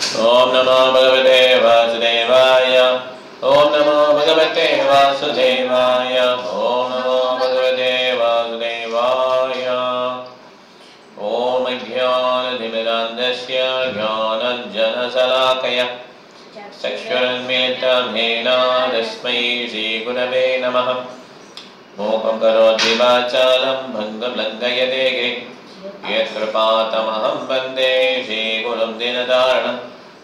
Om Namo Bhagavate Vasudevaya. Om Namo Bhagavate Vasudevaya. Om Namo Bhagavate Vasudevaya. Om Jnana-timirandasya Jnana-jana-salakaya Chakshurunmilitam Yena Tasmai Shri-Gurave Namaha. Mukam karoti vachalam bhangam langayate girim Yat-kripatamaham vande Shri-Gurum Dinadaranam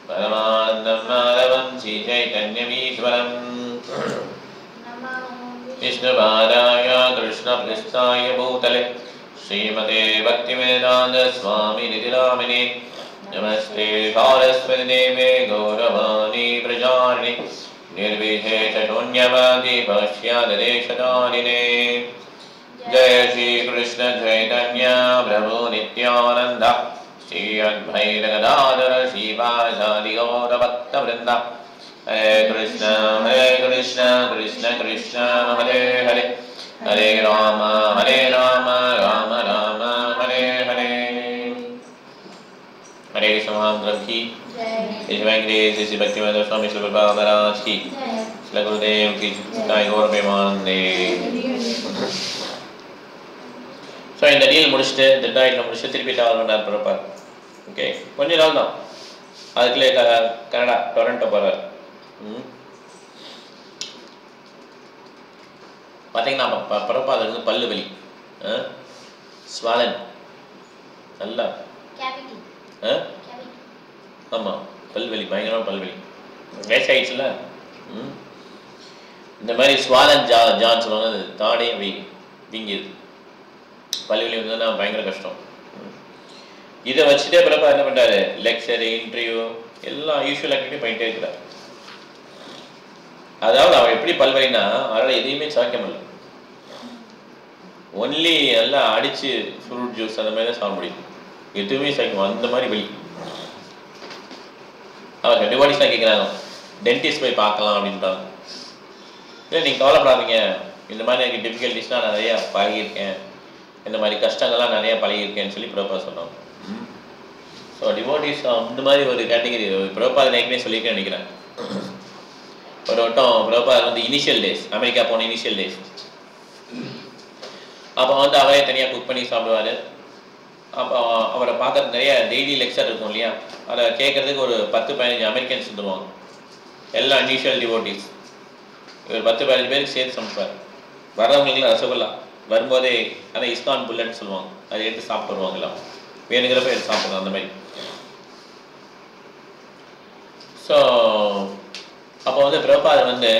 Paramanandam Madhavam Shri-Chaitanyamishwaram Vishnu-padaya Krishna-pristaya Bhutale Srimate Bhaktivedanta Swami Nidhi-Namine Namaste Saraswati Deve Gauravani Prajarni Nirvishesha-shunyavadi Pashyadadeshadarine Jai Shri Krishna Chaitanya Prabhu Nityananda Shri Advaita Gadadhara Shivasadi Gaura Bhakta Vrinda Hare Krishna Krishna Krishna Hare Hare Hare Rama Rama Rama Hare Hare Hare Krishna ki Jai Venkatesa Sri Bhaktivedanta Swami Srila Prabhupada Maharaj ki Srila Gurudev ki Jai Gaura Premanande. So இந்த deal முடிச்சுட்டு டெட்லைனில் முடிச்சுட்டு திருப்பி travel பண்ணார் Prabhat. Okay, கொஞ்ச நாள் தான் அதுக்குள்ளே Canada Toronto போகிறார். பார்த்தீங்கன்னா பிரபாத் வந்து பல்லு வலி, ஸ்வாலன் நல்லா, ஆமாம் பல்வலி, பயங்கரமாக பல்வலி, வயசாயிடுச்சுல. இந்த மாதிரி ஸ்வாலன் ஜான் சொல்லுவாங்க, அது தாடையும் வீங்கிது, பல்வலி வந்ததுன்னா பயங்கர கஷ்டம். இதை வச்சுட்டே பிரபா என்ன பண்ணுறாரு, லெக்சரு, இன்டர்வியூ எல்லாம் யூஸ்வல் ஆக்டிவிட்டி பண்ணிட்டே இருக்கிறார். அதாவது அவன் எப்படி பல்வலின்னா அவரால் எதையுமே சாய்க்க முடியல, ஒன்லி எல்லாம் அடித்து ஃப்ரூட் ஜூஸ் அந்த மாதிரி தான் சாப்பிட முடியும், எதுவுமே சாய்க்கும் அந்த மாதிரி வலி. அவங்க டிவாடிஸ்லாம் கேட்குறாங்க, டென்டிஸ்ட் போய் பார்க்கலாம் அப்படின்ட்டாங்க. இல்லை நீங்கள் கவலைப்படாதீங்க, இந்த மாதிரி எனக்கு டிஃபிகல்ட்டிஸ்லாம் நான் நிறையா பழகியிருக்கேன், இந்த மாதிரி கஷ்டங்கள்லாம் நிறையா பழகியிருக்கேன்னு சொல்லி பிரபா சொன்னாங்க. ஸோ டிவோட்டிஸ் இந்த மாதிரி ஒரு கேட்டகரி பிரபாத் ஏற்கனவே சொல்லியிருக்கேன்னு நினைக்கிறேன். ஒரு வட்டம் பிரபாத் வந்து இனிஷியல் டேஸ், அமெரிக்கா போன இனிஷியல் டேஸ், அப்போ வந்து அவரே தனியாக குக் பண்ணி சாப்பிடுவார். அப்போ அவரை பார்க்கறது நிறைய டெய்லி லெக்சர் இருக்கும் இல்லையா, அதை கேட்குறதுக்கு ஒரு 10-15 அமெரிக்கன்ஸ் வந்துடுவாங்க, எல்லாம் இனிஷியல் டிவோட்டிஸ். இவர் 10-15 பேருக்கு சேர்த்து சமைப்பார். வர்றவங்களுக்குலாம் ரசகுல்லா வரும்போதே அதை இஸ்கான் புல்லட்னு சொல்லுவாங்க, அதை எடுத்து சாப்பிட்டு வருவாங்களாம், வேணுங்கிறப்ப எடுத்து சாப்பிடுவாங்க அந்த மாதிரி. ஸோ அப்போ வந்து பிரபாத் வந்து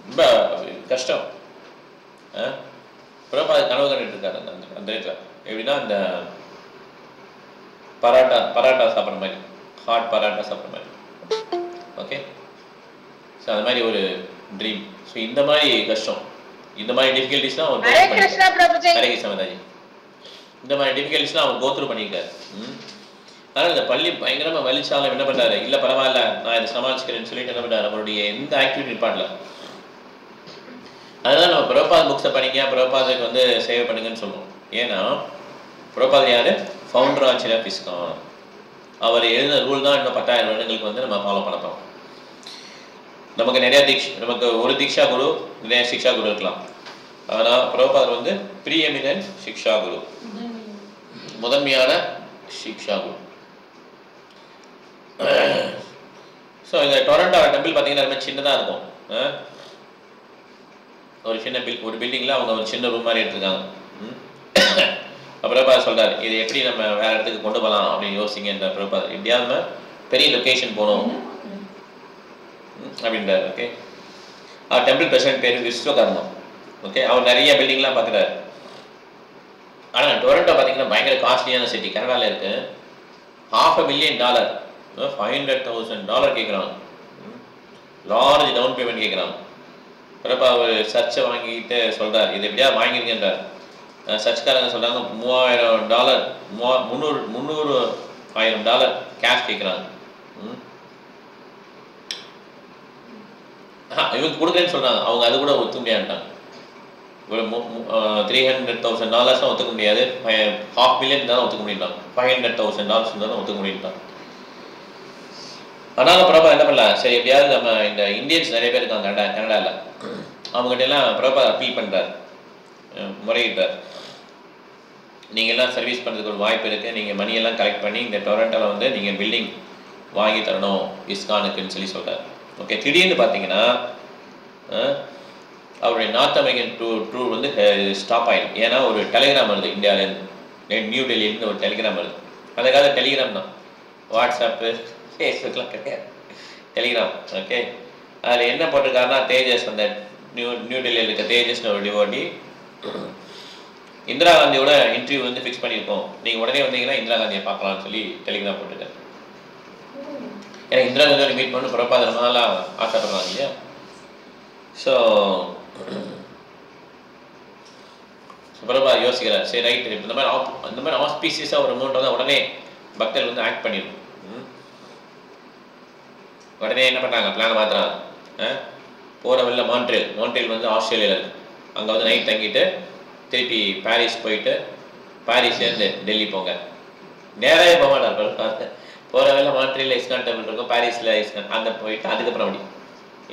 ரொம்ப கஷ்டம். பிரபாத் கனவு கண்டுட்டு இருக்காரு அந்த இடத்துல. எப்படின்னா இந்த பராட்டா சாப்பிட்ற மாதிரி, ஹாட் பராட்டா சாப்பிட்ற மாதிரி. ஓகே, ஸோ அது மாதிரி ஒரு ட்ரீம். ஸோ இந்த மாதிரி கஷ்டம், இந்த மாதிரி டிஃபிகல்ட்டிஸ்லாம் அவர் ஹரே கிருஷ்ணா மாதாஜி, இந்த மாதிரி டிஃபிகல்ட்டிஸ்லாம் அவர் கோத்ரூ பண்ணியிருக்காரு. அதனால் இந்த பள்ளி பயங்கரமாக வலிச்சாலும் என்ன பண்ணாரு, இல்லை பரவாயில்ல நான் இதை சமாளிச்சுக்கிறேன்னு சொல்லிட்டு என்ன பண்ணார், அவருடைய எந்த ஆக்டிவிட்டி நிப்பாடல. அதனால் நம்ம பிரபாத் புக்ஸை படிங்க, பிரபாத்துக்கு வந்து சேவ் பண்ணுங்கன்னு சொல்லுவோம். ஏன்னா பிரபாத் யார், ஃபவுண்டர் ஆச்சு ஆஃப் இஸ்கான். அவர் எழுதின ரூல் தான் இன்னும் 10,000 வருடங்களுக்கு வந்து நம்ம ஃபாலோ பண்ணப்போம். நமக்கு நிறையா நமக்கு ஒரு தீக்ஷா குரு, நிறைய சிக்ஷா குரு இருக்கலாம். ஆனால் பிரபாத் வந்து ப்ரீஎமினன்ட் சிக்ஷா குரு, முதன்மையான சிக்ஷா குரு. ஸோ இந்த டொரண்டோ டெம்பிள் பார்த்தீங்கன்னா ரொம்ப சின்னதாக இருக்கும். ஒரு சின்ன ஒரு பில்டிங்கில் அவங்க ஒரு சின்ன ரூம் மாதிரி எடுத்துருக்காங்க. பிரபாத் சொல்கிறார், இது எப்படி நம்ம வேறு இடத்துக்கு கொண்டு போகலாம் அப்படின்னு யோசிங்கன்ற பிரபாத். எப்படியாவது நம்ம பெரிய லொக்கேஷன் போகணும் அப்படின்றார். ஓகே, அவர் டெம்பிள் பிரசிடென்ட் பேர் விஸ்வகர்மா. ஓகே, அவர் நிறைய பில்டிங்லாம் பார்க்குறாரு. ஆனால் டொரண்டோ பார்த்தீங்கன்னா பயங்கர காஸ்ட்லியான சிட்டி, கனடாவில் இருக்குது. $500,000 $500,000 கேட்குறாங்க, லார்ஜ் டவுன் பேமெண்ட் கேட்குறாங்க. பிரபா அவர் சர்ச்சை வாங்கிட்டு சொல்கிறார், இது எப்படியா வாங்கிருங்கன்றார். சர்ச்சுக்காரங்க சொல்கிறாங்க $3,000 $300,000 கேஷ் கேட்குறாங்க. இவங்க கொடுக்குறேன்னு சொல்கிறாங்க, அவங்க அது கூட ஒத்துக்க முடியாதுட்டாங்க. ஒரு $300,000 தான் ஒத்துக்க முடியாது, $500,000 தான் ஒத்துக்க முடியுட்டாங்க, $500,000 தான் ஒத்துக்க முடியுட்டாங்க. ஆனாலும் பிரபா என்ன பண்ணலாம், சரி எப்படியாவது நம்ம இந்த இந்தியன்ஸ் நிறைய பேர் இருக்காங்க கனடாவில், அவங்ககிட்ட எல்லாம் பிரபா அப்பீல் பண்ணுறார், முறையிட்டார். நீங்கள் எல்லாம் சர்வீஸ் பண்ணுறதுக்கு ஒரு வாய்ப்பு இருக்குது, நீங்கள் மணியெல்லாம் கலெக்ட் பண்ணி இந்த டொரண்டோவில் வந்து நீங்கள் பில்டிங் வாங்கி தரணும் இஸ்கானுக்குன்னு சொல்கிறார். ஓகே, திடீர்னு பார்த்தீங்கன்னா அவருடைய நார்த் அமெரிக்கன் டூர் வந்து ஸ்டாப் ஆகிடும். ஏன்னா ஒரு டெலிகிராம் வருது இந்தியாவிலேருந்து, நியூ டெல்லியிலேருந்து ஒரு டெலிகிராம் வருது. அந்த காலத்தில் டெலிகிராம் தான், வாட்ஸ்அப்பு ஃபேஸ்புக்லாம் கிடையாது, டெலிகிராம். ஓகே, அதில் என்ன போட்டிருக்காருன்னா, தேஜஸ் அந்த நியூ டெல்லியில் இருக்க தேஜஸ்னு ஒரு டிவோட்டி இந்திரா காந்தியோட இன்டர்வியூ வந்து ஃபிக்ஸ் பண்ணியிருக்கோம், நீங்கள் உடனே வந்தீங்கன்னா இந்திரா காந்தியை பார்க்கலாம்னு சொல்லி டெலிகிராம் போட்டுருக்காரு. ஏன்னா இந்திரா காந்தியோட மீட் பண்ணி பிரபாத ரொம்ப நாளாக ஆசைப்படுறாங்க இல்லையா. ஸோ பிரபா யோசிக்கிறார், சரி ரைட், இப்போ இந்த மாதிரி ஆஸ்பீசியஸாக ஒரு அமௌண்ட் வந்து உடனே பக்தர்கள் வந்து ஆக்ட் பண்ணிடும். உடனே என்ன பண்ணுறாங்க, பிளான் மாற்றுறாங்க. போகிற வழியில மான்ட்ரியல் வந்து ஆஸ்திரேலியாவில் இருக்குது, அங்கே வந்து நைட் தங்கிட்டு திருப்பி பாரிஸ் போயிட்டு பாரிஸ்லேருந்து டெல்லி போங்க. நேராகவே போக மாட்டார், போகிற வழியில மான்ட்ரியலில் இஸ்கான் டெம்பிள் இருக்கும், பாரிஸில் இஸ்கான், அங்கே போயிட்டு அதுக்கப்புறம் அப்படி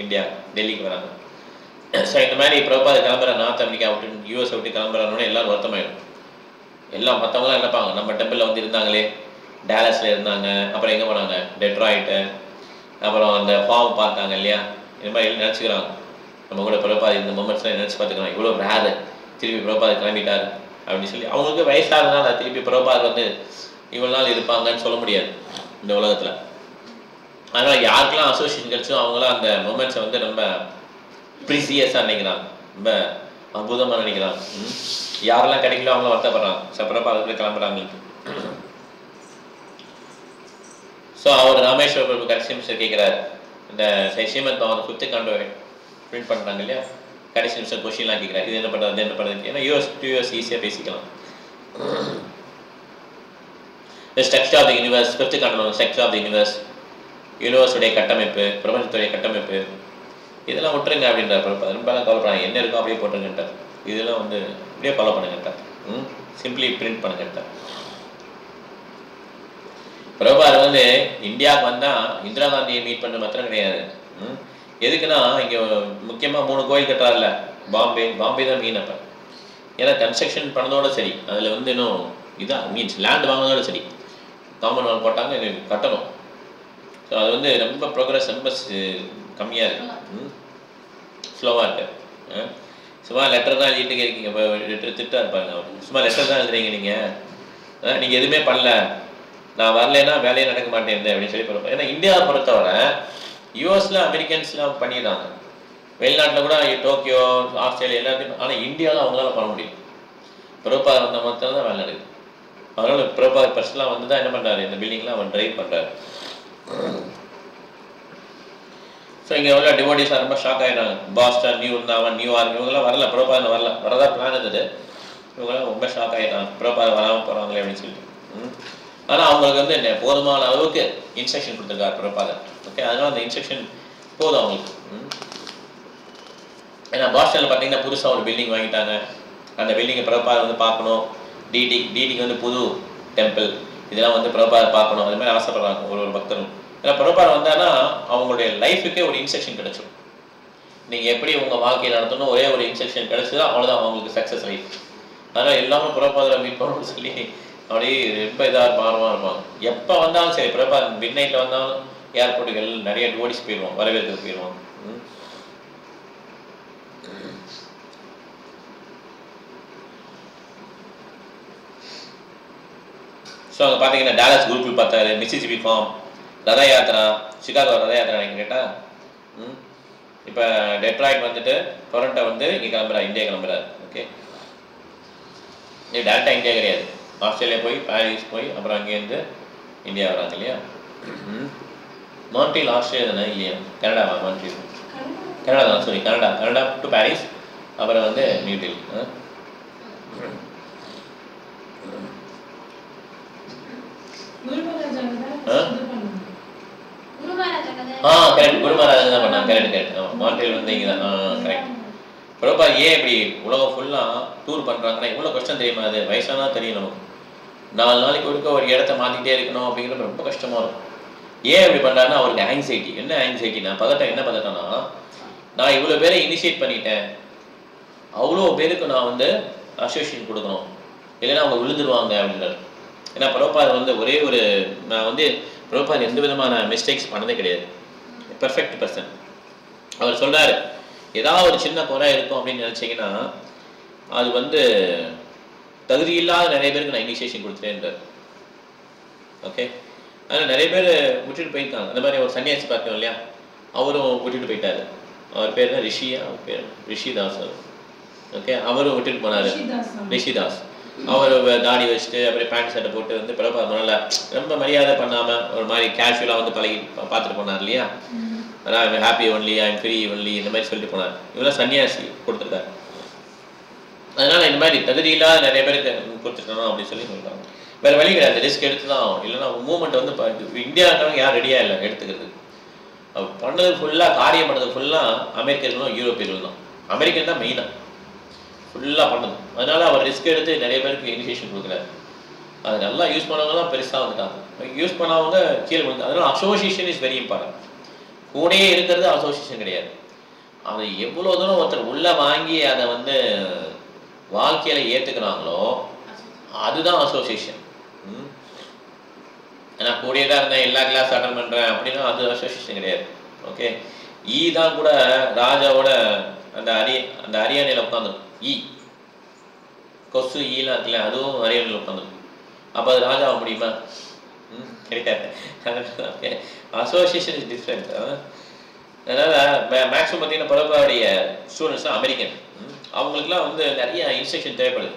இந்தியா டெல்லிக்கு வராங்க. ஸோ இந்த மாதிரி பிரபாத கிளம்புற நார்த் அமெரிக்கா விட்டு யூஎஸ் விட்டு கிளம்புறான்னு எல்லாரும் வருத்தமாயிடும். எல்லாம் மற்றவங்களாம் நினைப்பாங்க, நம்ம டெம்பிளில் வந்து இருந்தாங்களே, டேலஸில் இருந்தாங்க, அப்புறம் எங்கே போனாங்க, டெட்ராய்ட்டு, அப்புறம் அந்த ஃபார்ம் பார்த்தாங்க இல்லையா, இந்த மாதிரி நினச்சிக்கிறாங்க. நம்ம கூட பிரபாத் இந்த மொமெண்ட்ஸ்லாம் நினச்சி பார்த்துக்கலாம், இவ்வளோ ரேரு, திருப்பி பிரபாத் கிளம்பிட்டார் அப்படின்னு சொல்லி. அவங்களுக்கு வயசாகிறதுனால திருப்பி பிரபாத் வந்து இவ்வளோ நாள் இருப்பாங்கன்னு சொல்ல முடியாது இந்த உலகத்தில். அதனால் யாருக்கெல்லாம் அசோசியேஷன் கிடைச்சோ அவங்களாம் அந்த மொமெண்ட்ஸை வந்து ரொம்ப ப்ரீசியஸாக நினைக்கிறாங்க, ரொம்ப அற்புதமாக நினைக்கிறாங்க. யாரெல்லாம் கிடைக்கல அவங்களும் வருத்தப்படுறாங்க, பிரபாதத்தில் கிளம்புறாங்க. ஸோ அவர் ராமேஸ்வர பிரபு கடைசி நிமிஷம் கேட்குறாரு, இந்த ஸ்ரீமந்த் அவங்க 5th காண்டோ பிரிண்ட் பண்ணுறாங்க இல்லையா, கடைசி நிமிஷம் கொஸ்டின்லாம் கேட்குறாரு, இது என்ன பண்ணுறது என்ன பண்ணுறது. ஏன்னா US ஈஸியாக பேசிக்கலாம். Structure of the universe, 5th canto structure of the யூனிவர்ஸுடைய கட்டமைப்பு, பிரபஞ்சத்துடைய கட்டமைப்பு, இதெல்லாம் விட்டுருங்க அப்படின்ற பிரபா ரொம்பலாம் கவலைப்படுறாங்க, என்ன இருக்கோ அப்படியே போட்டுருங்கட்டார், இதெல்லாம் வந்து அப்படியே ஃபாலோ பண்ணுங்கட்டார், சிம்பிளி பிரிண்ட் பண்ணுங்கட்டார். பிரபார் வந்து இந்தியாவுக்கு வந்தால் இந்திரா காந்தியை மீட் பண்ண மாத்திரம் கிடையாது. எதுக்குன்னா இங்கே முக்கியமாக 3 கோயில் கட்டுறாருல, பாம்பே தான் மெயின். அப்போ ஏன்னா கன்ஸ்ட்ரக்ஷன் பண்ணதோட சரி, அதில் வந்து இன்னும் இதான் மீன்ஸ் லேண்ட் வாங்கினதோட சரி, காமன் வால் போட்டாங்க, கட்டணும். ஸோ அது வந்து ரொம்ப ப்ரோக்ரஸ் ரொம்ப கம்மியாக இருக்குது, ஸ்லோவாக இருக்குது. சும்மா லெட்டர் தான் எழுதிட்டு இருக்கீங்க, லெட்டர் திட்டா இருப்பாங்க அவர், சும்மா லெட்டர் தான் எழுதுறீங்க நீங்கள் எதுவுமே பண்ணல, நான் வரலைன்னா வேலையே நடக்க மாட்டேன் அப்படின்னு சொல்லி போகிறோம். ஏன்னா இந்தியாவை பொறுத்தவரை யூஎஸில் அமெரிக்கன்ஸ்லாம் பண்ணிடுறாங்க, வெளிநாட்டில் கூட டோக்கியோ ஆஸ்திரேலியா எல்லாத்தையும், ஆனால் இந்தியாவில் அவங்களால பண்ண முடியும். பிரபாத் வந்த மாத்திரம் தான் வேலை நடக்குது. அதனால் பிரபாத் பர்சனலாக வந்து தான் என்ன பண்ணுறாரு, இந்த பில்டிங்லாம் அவன் ட்ரைவ் பண்ணுறாரு. ஸோ இங்கே உள்ள டிவோட்டிஸாக ரொம்ப ஷாக் ஆகிடுறாங்க. பாஸ்டன், நியூயார்க் இவங்கெல்லாம் வரல, பிரபாத் வரதா பிளான் இருந்தது, இவங்கெல்லாம் ரொம்ப ஷாக் ஆகிட்டாங்க, பிரபாத் வராமல் போகிறாங்களே அப்படின்னு சொல்லிட்டு. ஆனால் அவங்களுக்கு வந்து என்ன போதுமான அளவுக்கு இன்ஸ்ட்ரக்ஷன் கொடுத்துருக்காரு பிரபாதர். ஓகே, அதனால் அந்த இன்ஸ்ட்ரக்ஷன் போதும் அவங்களுக்கு. ஏன்னா பாஸ்டனில் பார்த்தீங்கன்னா புதுசாக ஒரு பில்டிங் வாங்கிட்டாங்க, அந்த பில்டிங்கை பிரபாத் வந்து பார்க்கணும், டிடிக்கு வந்து புது டெம்பிள், இதெல்லாம் வந்து பிரபாத் பார்க்கணும், அது மாதிரி ஆசைப்படுறாங்க ஒரு பக்தரும். ஏன்னா பிரபாத் வந்தான்னா அவங்களுடைய லைஃபுக்கே ஒரு இன்ஸ்ட்ரக்ஷன் கிடைச்சிடும். நீங்கள் எப்படி உங்கள் வாழ்க்கையை நடத்தணும் ஒரே ஒரு இன்ஸ்ட்ரக்ஷன் கிடைச்சதா அவ்வளோதான் அவங்களுக்கு சக்ஸஸ் லைஃப். அதனால் எல்லாரும் பிரபாதரை மீட் பண்ணணும்னு சொல்லி அப்படியே ரொம்ப இதாக ஆர்வமாக இருப்பாங்க. எப்போ வந்தாலும் சரி, பிரபாத் மிட் நைட்டில் வந்தாலும் ஏர்போர்ட்டுகள் நிறைய டிவோட்டிஸ் போயிடுவோம், வரவேற்க போயிடுவோம். ஸோ அங்கே பார்த்தீங்கன்னா டாலஸ் குரூப்பில் பார்த்தாரு, மிசிசிபி ஃபார்ம், ரத யாத்திரா, சிகாகோ ரத யாத்திரா நீங்கள் கேட்டால். இப்போ டெட்ராய்ட் வந்துட்டு டொரண்டோ வந்து இங்கே கிளம்புறாரு, இந்தியா கிளம்புறாரு. ஓகே, இது டேரெக்டாக இந்தியா கிடையாது, ஆஸ்திரேலியா போய் பாரிஸ் போய் அப்புறம் அங்கேருந்து இந்தியா வராங்க இல்லையா. மான்ட்ரியல் ஆஸ்திரேலியா தானே இல்லையா, கனடாவா? மான்ட்ரியல் கனடா தான், சாரி கனடா டு பாரிஸ், அப்புறம் வந்து நியூ டெல்லி. கரெக்ட், குரு மகாராஜா தான் பண்ணாங்க. கரெக்ட். மான்ட்ரியல் வந்து இங்கே தான். கரெக்ட். பிரபாத் ஏன் இப்படி உலகம் ஃபுல்லாக டூர் பண்ணுறாங்கன்னா எவ்வளோ கஷ்டம் தெரியுமா? அது வயசானா தெரியும் நமக்கு. 4 நாளைக்கு ஒருக்க ஒரு இடத்த மாற்றிக்கிட்டே இருக்கணும் அப்படிங்கிறது ரொம்ப கஷ்டமாக இருக்கும். ஏன் அப்படி பண்ணுறாருன்னா அவருக்கு ஆங்ஸைட்டி. என்ன ஆங்ஸைட்டினா பதட்டம். என்ன பதட்டம்னா, நான் இவ்வளோ பேரை இனிஷியேட் பண்ணிட்டேன், அவ்வளோ பேருக்கு நான் வந்து அசோசியேஷன் கொடுக்கணும், இல்லைன்னா அவங்க விழுந்துருவாங்க அப்படின்றார். ஏன்னா பிரபுபாத் வந்து ஒரே ஒரு, நான் வந்து பிரபுபாத் எந்த விதமான மிஸ்டேக்ஸ் பண்ணதே கிடையாது, பெர்ஃபெக்ட் பர்சன். அவர் சொல்கிறாரு, ஏதாவது ஒரு சின்ன குறை இருக்கும் அப்படின்னு நினச்சிங்கன்னா அது வந்து தகுதி இல்லாத நிறைய பேருக்கு நான் இனிஷியேஷன் கொடுத்துட்டேன்றார். ஓகே, அதனால் நிறைய பேர் விட்டுட்டு போயிருக்காங்க. அந்த மாதிரி ஒரு சன்னியாசி பார்த்தோம் இல்லையா, அவரும் விட்டுட்டு போயிட்டார். அவர் பேர் தான் ரிஷியா, அவர் பேர் ரிஷிதாஸ். ஓகே, அவரும் விட்டுட்டு போனார், ரிஷிதாஸ். அவர் தாடி வச்சுட்டு அப்புறம் பேண்ட் ஷர்ட்டை போட்டு வந்து பிரபுபாத் முன்னால ரொம்ப மரியாதை பண்ணாமல் ஒரு மாதிரி கேஷுவலாக வந்து பழகி பார்த்துட்டு போனார் இல்லையா. ஆனால் I'm happy only, I'm free only, இந்த மாதிரி சொல்லிட்டு போனார். இவெல்லாம் சன்னியாசி கொடுத்துருக்காரு. அதனால் இந்த மாதிரி தகுதி இல்லாத நிறைய பேருக்கு கொடுத்துட்டோம் அப்படின்னு சொல்லி சொல்கிறாங்க. வேறு வழி கிடையாது, ரிஸ்க் எடுத்து தான் ஆகும். இல்லைன்னா மூவ்மெண்ட் வந்து இந்தியாவுக்காரங்க யாரும் ரெடியாக இல்லை எடுத்துக்கிறது. பண்ணது ஃபுல்லாக, காரியம் பண்ணது ஃபுல்லாக அமெரிக்கர்களும் யூரோப்பியர்களும் தான். அமெரிக்கன் தான் மெயினாக ஃபுல்லாக பண்ணது. அதனால அவர் ரிஸ்க் எடுத்து நிறைய பேருக்கு இனிஷியேஷன் கொடுக்குறாரு. அது நல்லா யூஸ் பண்ணவங்க தான் பெருசாக வந்துட்டாங்க, யூஸ் பண்ணவங்க கீழே விழுந்து. அதனால அசோசியேஷன் இஸ் வெரி இம்பார்ட்டன்ட். கூடயே இருக்கிறது அசோசியேஷன் கிடையாது. அதை எவ்வளோ தூரம் ஒருத்தர் உள்ளே வாங்கி அதை வந்து வாழ்க்கையில் ஏற்றுக்கிறாங்களோ அதுதான் அசோசியேஷன். நான் கூடயே தான் இருந்தேன், எல்லா கிளாஸ் அட்டன் பண்ணுறேன் அப்படின்னா அது அசோசியேஷன் கிடையாது. ஓகே, ஈ தான் கூட ராஜாவோட அந்த அரியணையில் உட்காந்துரும். ஈ கொசு ஈலாம் இருக்குல்ல, அதுவும் அரியணையில் உட்காந்துரும். அப்போ அது ராஜா ஆக முடியுமா? கிடையாது. Okay, association is different. அதனால் மேக்ஸிமம் பார்த்தீங்கன்னா பிரபுபாவுடைய ஸ்டூடெண்ட்ஸ் தான் அமெரிக்கன். அவங்களுக்குலாம் வந்து நிறைய இன்ஸ்ட்ரக்ஷன் தேவைப்படுது,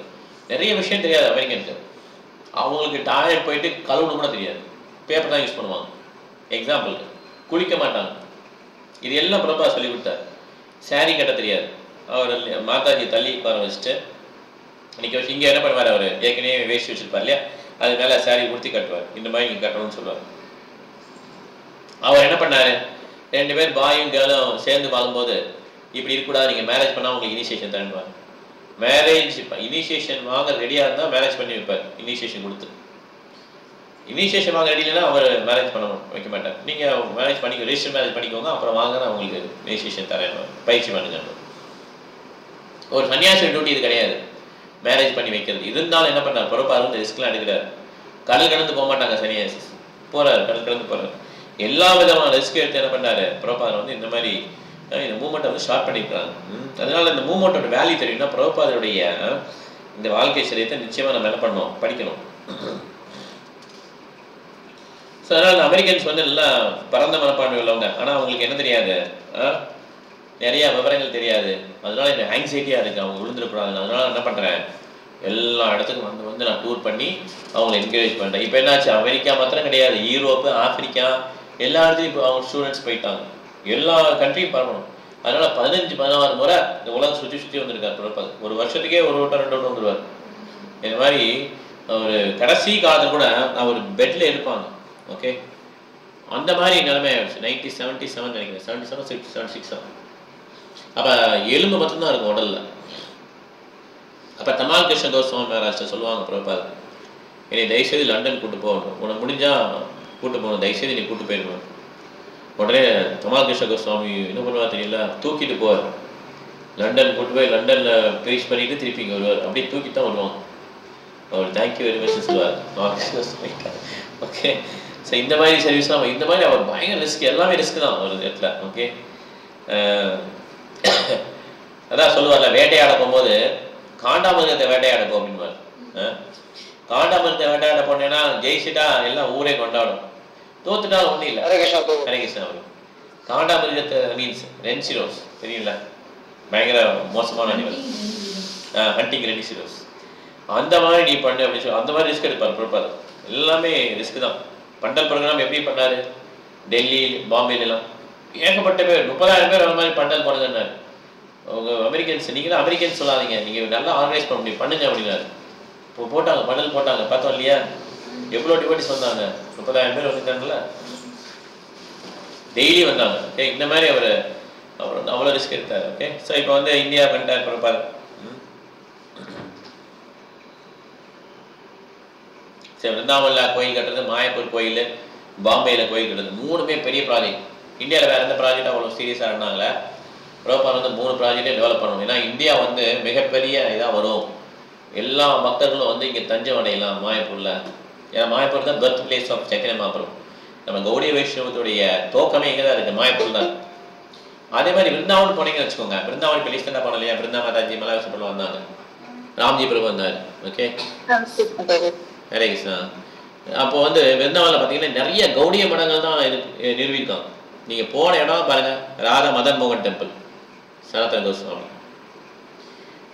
நிறைய விஷயம் தெரியாது அமெரிக்கனுக்கு. அவங்களுக்கு டாய்லெட் போயிட்டு கழுவுன்னு கூட தெரியாது, பேப்பர் தான் யூஸ் பண்ணுவாங்க. எக்ஸாம்பிளுக்கு குளிக்க மாட்டாங்க. இது எல்லாம் பிரபுபாத் சொல்லி கொடுத்தார். சாரி கட்ட தெரியாது. அவர் மாதாஜி தள்ளி உட்கார வச்சுட்டு இன்னைக்கு வச்சு இங்கே என்ன பண்ணுவார், அவர் ஏற்கனவே வேஸ்ட் வச்சுருப்பார் இல்லையா, அது மேலே சாரி உடுத்தி கட்டுவார். இந்த மாதிரி இங்கே கட்டணும்னு சொல்லுவார். அவர் என்ன பண்ணார், 2 பேர் பாயும் கேர்ளும் சேர்ந்து வாங்கும்போது இப்படி இருக்கக்கூடாது, நீங்கள் மேரேஜ் பண்ணால் உங்களுக்கு இனிஷியேஷன் தருவார். மேரேஜ் இனிஷியேஷன் வாங்க ரெடியாக இருந்தால் மேரேஜ் பண்ணி வைப்பார். இனிஷியேஷன் கொடுத்து, இனிஷியேஷன் வாங்க ரெடி இல்லைன்னா அவர் மேரேஜ் பண்ண வைக்க மாட்டார். நீங்கள் மேரேஜ் பண்ணிக்க, ரெஜிஸ்டர் மேரேஜ் பண்ணிக்கோங்க, அப்புறம் வாங்க நான் உங்களுக்கு இனிஷியேஷன் தரேன், பயிற்சி பண்ணுங்க. ஒரு சன்னியாசி டியூட்டி இது கிடையாது, மேரேஜ் பண்ணி வைக்கிறது. இருந்தாலும் என்ன பண்ணார், பிரபுபாத் வந்து ரிஸ்க்லாம் எடுக்கிறார். கடல் கடந்து போக மாட்டாங்க சன்னியாசி, போகிறார், கடல் கடந்து போகிறார். எல்லா விதமான ரிஸ்க் எடுத்து என்ன பண்ணார் பிரபுபாத் வந்து இந்த மாதிரி இந்த மூவ்மெண்ட்டை வந்து ஸ்டார்ட் பண்ணியிருக்காங்க. அதனால இந்த மூவ்மெண்ட்டோட வேல்யூ தெரியும்னா பிரபுபாதோடைய இந்த வாழ்க்கை சரித்தை நிச்சயமாக நம்ம என்ன பண்ணணும், படிக்கணும். ஸோ அதனால் இந்த அமெரிக்கன்ஸ் வந்து எல்லாம் பரந்த மனப்பான்மை உள்ளவங்க. ஆனால் அவங்களுக்கு என்ன தெரியாது, நிறைய விவரங்கள் தெரியாது. அதனால இந்த ஆங்ஸைட்டியாக இருக்குது, அவங்க விழுந்துருக்கூடாது. அதனால என்ன பண்ணுறேன், எல்லா இடத்துக்கும் வந்து நான் டூர் பண்ணி அவங்களை என்கரேஜ் பண்ணுறேன். இப்போ என்னாச்சு, அமெரிக்கா மாத்திரம் கிடையாது, யூரோப்பு, ஆப்பிரிக்கா எல்லா இடத்துலையும் இப்போ அவங்க ஸ்டூடெண்ட்ஸ் போயிட்டாங்க. எல்லா கண்ட்ரியும் பார்க்கணும். அதனால் 15-16 முறை இந்த உலகம் சுற்றி வந்திருக்கார் பிரபுபாத். ஒரு வருஷத்துக்கே ஒரு வட்டம் 2 வட்டம் வந்துடுவார். இந்த மாதிரி ஒரு கடைசி காலத்தில் கூட அவர் பெட்டில் இருப்பாங்க. ஓகே, அந்த மாதிரி நிலைமை ஆயிடுச்சு. 1977 நினைக்கிறேன், 77 76. அப்போ எலும்பு மட்டும்தான் இருக்கும் உடலில். அப்போ தமால் கிருஷ்ண கோஸ்வாமி மகாராஜ்ட்ட சொல்லுவாங்க பிரபுபாத், என்னை தயவுசெய்து லண்டன் கூட்டு போகணும், உனக்கு முடிஞ்சால் கூட்டு போகணும், தயவுசெய்து நீ கூட்டு போயிடணும். உடனே தமால் கிருஷ்ண கோஸ்வாமி என்ன பண்ணுவா தெரியல, தூக்கிட்டு போவார். லண்டன் கூட்டு போய் லண்டனில் ப்ரீச் பண்ணிட்டு திருப்பி இங்கே வருவார். அப்படியே தூக்கிட்டு தான் வருவாங்க. அவர் தேங்க்யூ வெரி மச் சொல்லுவார். ஓகே, ஸோ இந்த மாதிரி சர்வீஸ்லாம், இந்த மாதிரி அவர் பயங்கர ரிஸ்க், எல்லாமே ரிஸ்க் தான் ஒரு இடத்துல. ஓகே, அதான் சொல்லுவார்ல, வேட்டையாட போகும்போது காண்டாமிருகத்தை வேட்டையாட போ அப்படின்வார். காண்டாமிருகத்தை வேட்டையாட போனேன்னா ஜெயிச்சுட்டா எல்லாம் ஊரே கொண்டாடும், தோத்துட்டா ஒன்றும் இல்லை. ஹரேகிருஷ்ணன் அவர் காண்டாமிருகத்தை மீன்ஸ் ரென்சிரோஸ் தெரியுங்களா, பயங்கர மோசமான அனிமல், ஹண்டிங் ரென்சிரோஸ். அந்த மாதிரி நீ பண்ணு அப்படின்னு சொல்லி அந்த மாதிரி ரிஸ்க் எடுப்பார் பிரபுபாத். எல்லாமே ரிஸ்க் தான். பண்டல் ப்ரோக்ராம் எப்படி பண்ணார், டெல்லி பாம்பேலாம் ஏகப்பட்ட பேர், 30,000 பேர் அந்த மாதிரி பண்டல் பண்ணுங்கன்னாரு. அவங்க அமெரிக்கன்ஸ், நீங்களும் அமெரிக்கன்ஸ் சொல்லாதீங்க, நீங்கள் நல்லா ஆர்கனைஸ் பண்ண முடியும், பண்ணுங்க அப்படின்னாரு. இப்போ போட்டாங்க, பண்டல் போட்டாங்க, பார்த்தோம் இல்லையா, எவ்வளோ டிவோட்டிஸ் வந்தாங்க, 30,000 பேர் வந்துட்டாங்கல்ல, டெய்லி வந்தாங்க. ஓகே, இந்த மாதிரி அவர் அவ்வளோ ரிஸ்க் எடுத்தார். ஓகே, ஸோ இப்போ வந்து இந்தியா பண்ணிட்டார் பிரபுபாத். சரி, விருந்தாவனில் கோயில் கட்டுறது, மாயப்பூர் கோயில், பாம்பேல கோயில் கட்டுறது 3மே பெரிய ப்ராஜெக்ட். இந்தியாவில் வேற எந்த ப்ராஜெக்ட் அவ்வளோ சீரியஸாக இருந்தாங்கள, பிரபுபாத் வந்து 3 ப்ராஜெக்டே டெவலப் பண்ணணும். ஏன்னா இந்தியா வந்து மிகப்பெரிய இதாக வரும், எல்லா பக்தர்களும் வந்து இங்கே தஞ்சம் அடையலாம் மாயப்பூரில். ஏன்னா மாயப்பூர் தான் birth place of Chaitanya Mahaprabhu. நம்ம கௌடிய வைஷ்ணவத்துடைய தோக்கமே இங்கே தான் இருக்குது, மாயப்பூர் தான். அதே மாதிரி விருந்தாவன் போனீங்கன்னு வச்சுக்கோங்க, விருந்தாவன் இப்போ லீஸ்டாக போனோம் இல்லையா, பிருந்தா மாதாஜி மலாவிசப்பள்ள வந்தாங்க, ராம்ஜி பிரபு வந்தார். ஓகே, ஹரே கிருஷ்ணா. அப்போ வந்து விருந்தாவனில் பார்த்தீங்கன்னா நிறைய கௌடிய மடங்கள் தான் இது நிறுவிருக்காங்க. நீங்கள் போன இடம் பாருங்க, ராதா மதன் மோகன் டெம்பிள் சனாதன கோஸ்வாமி,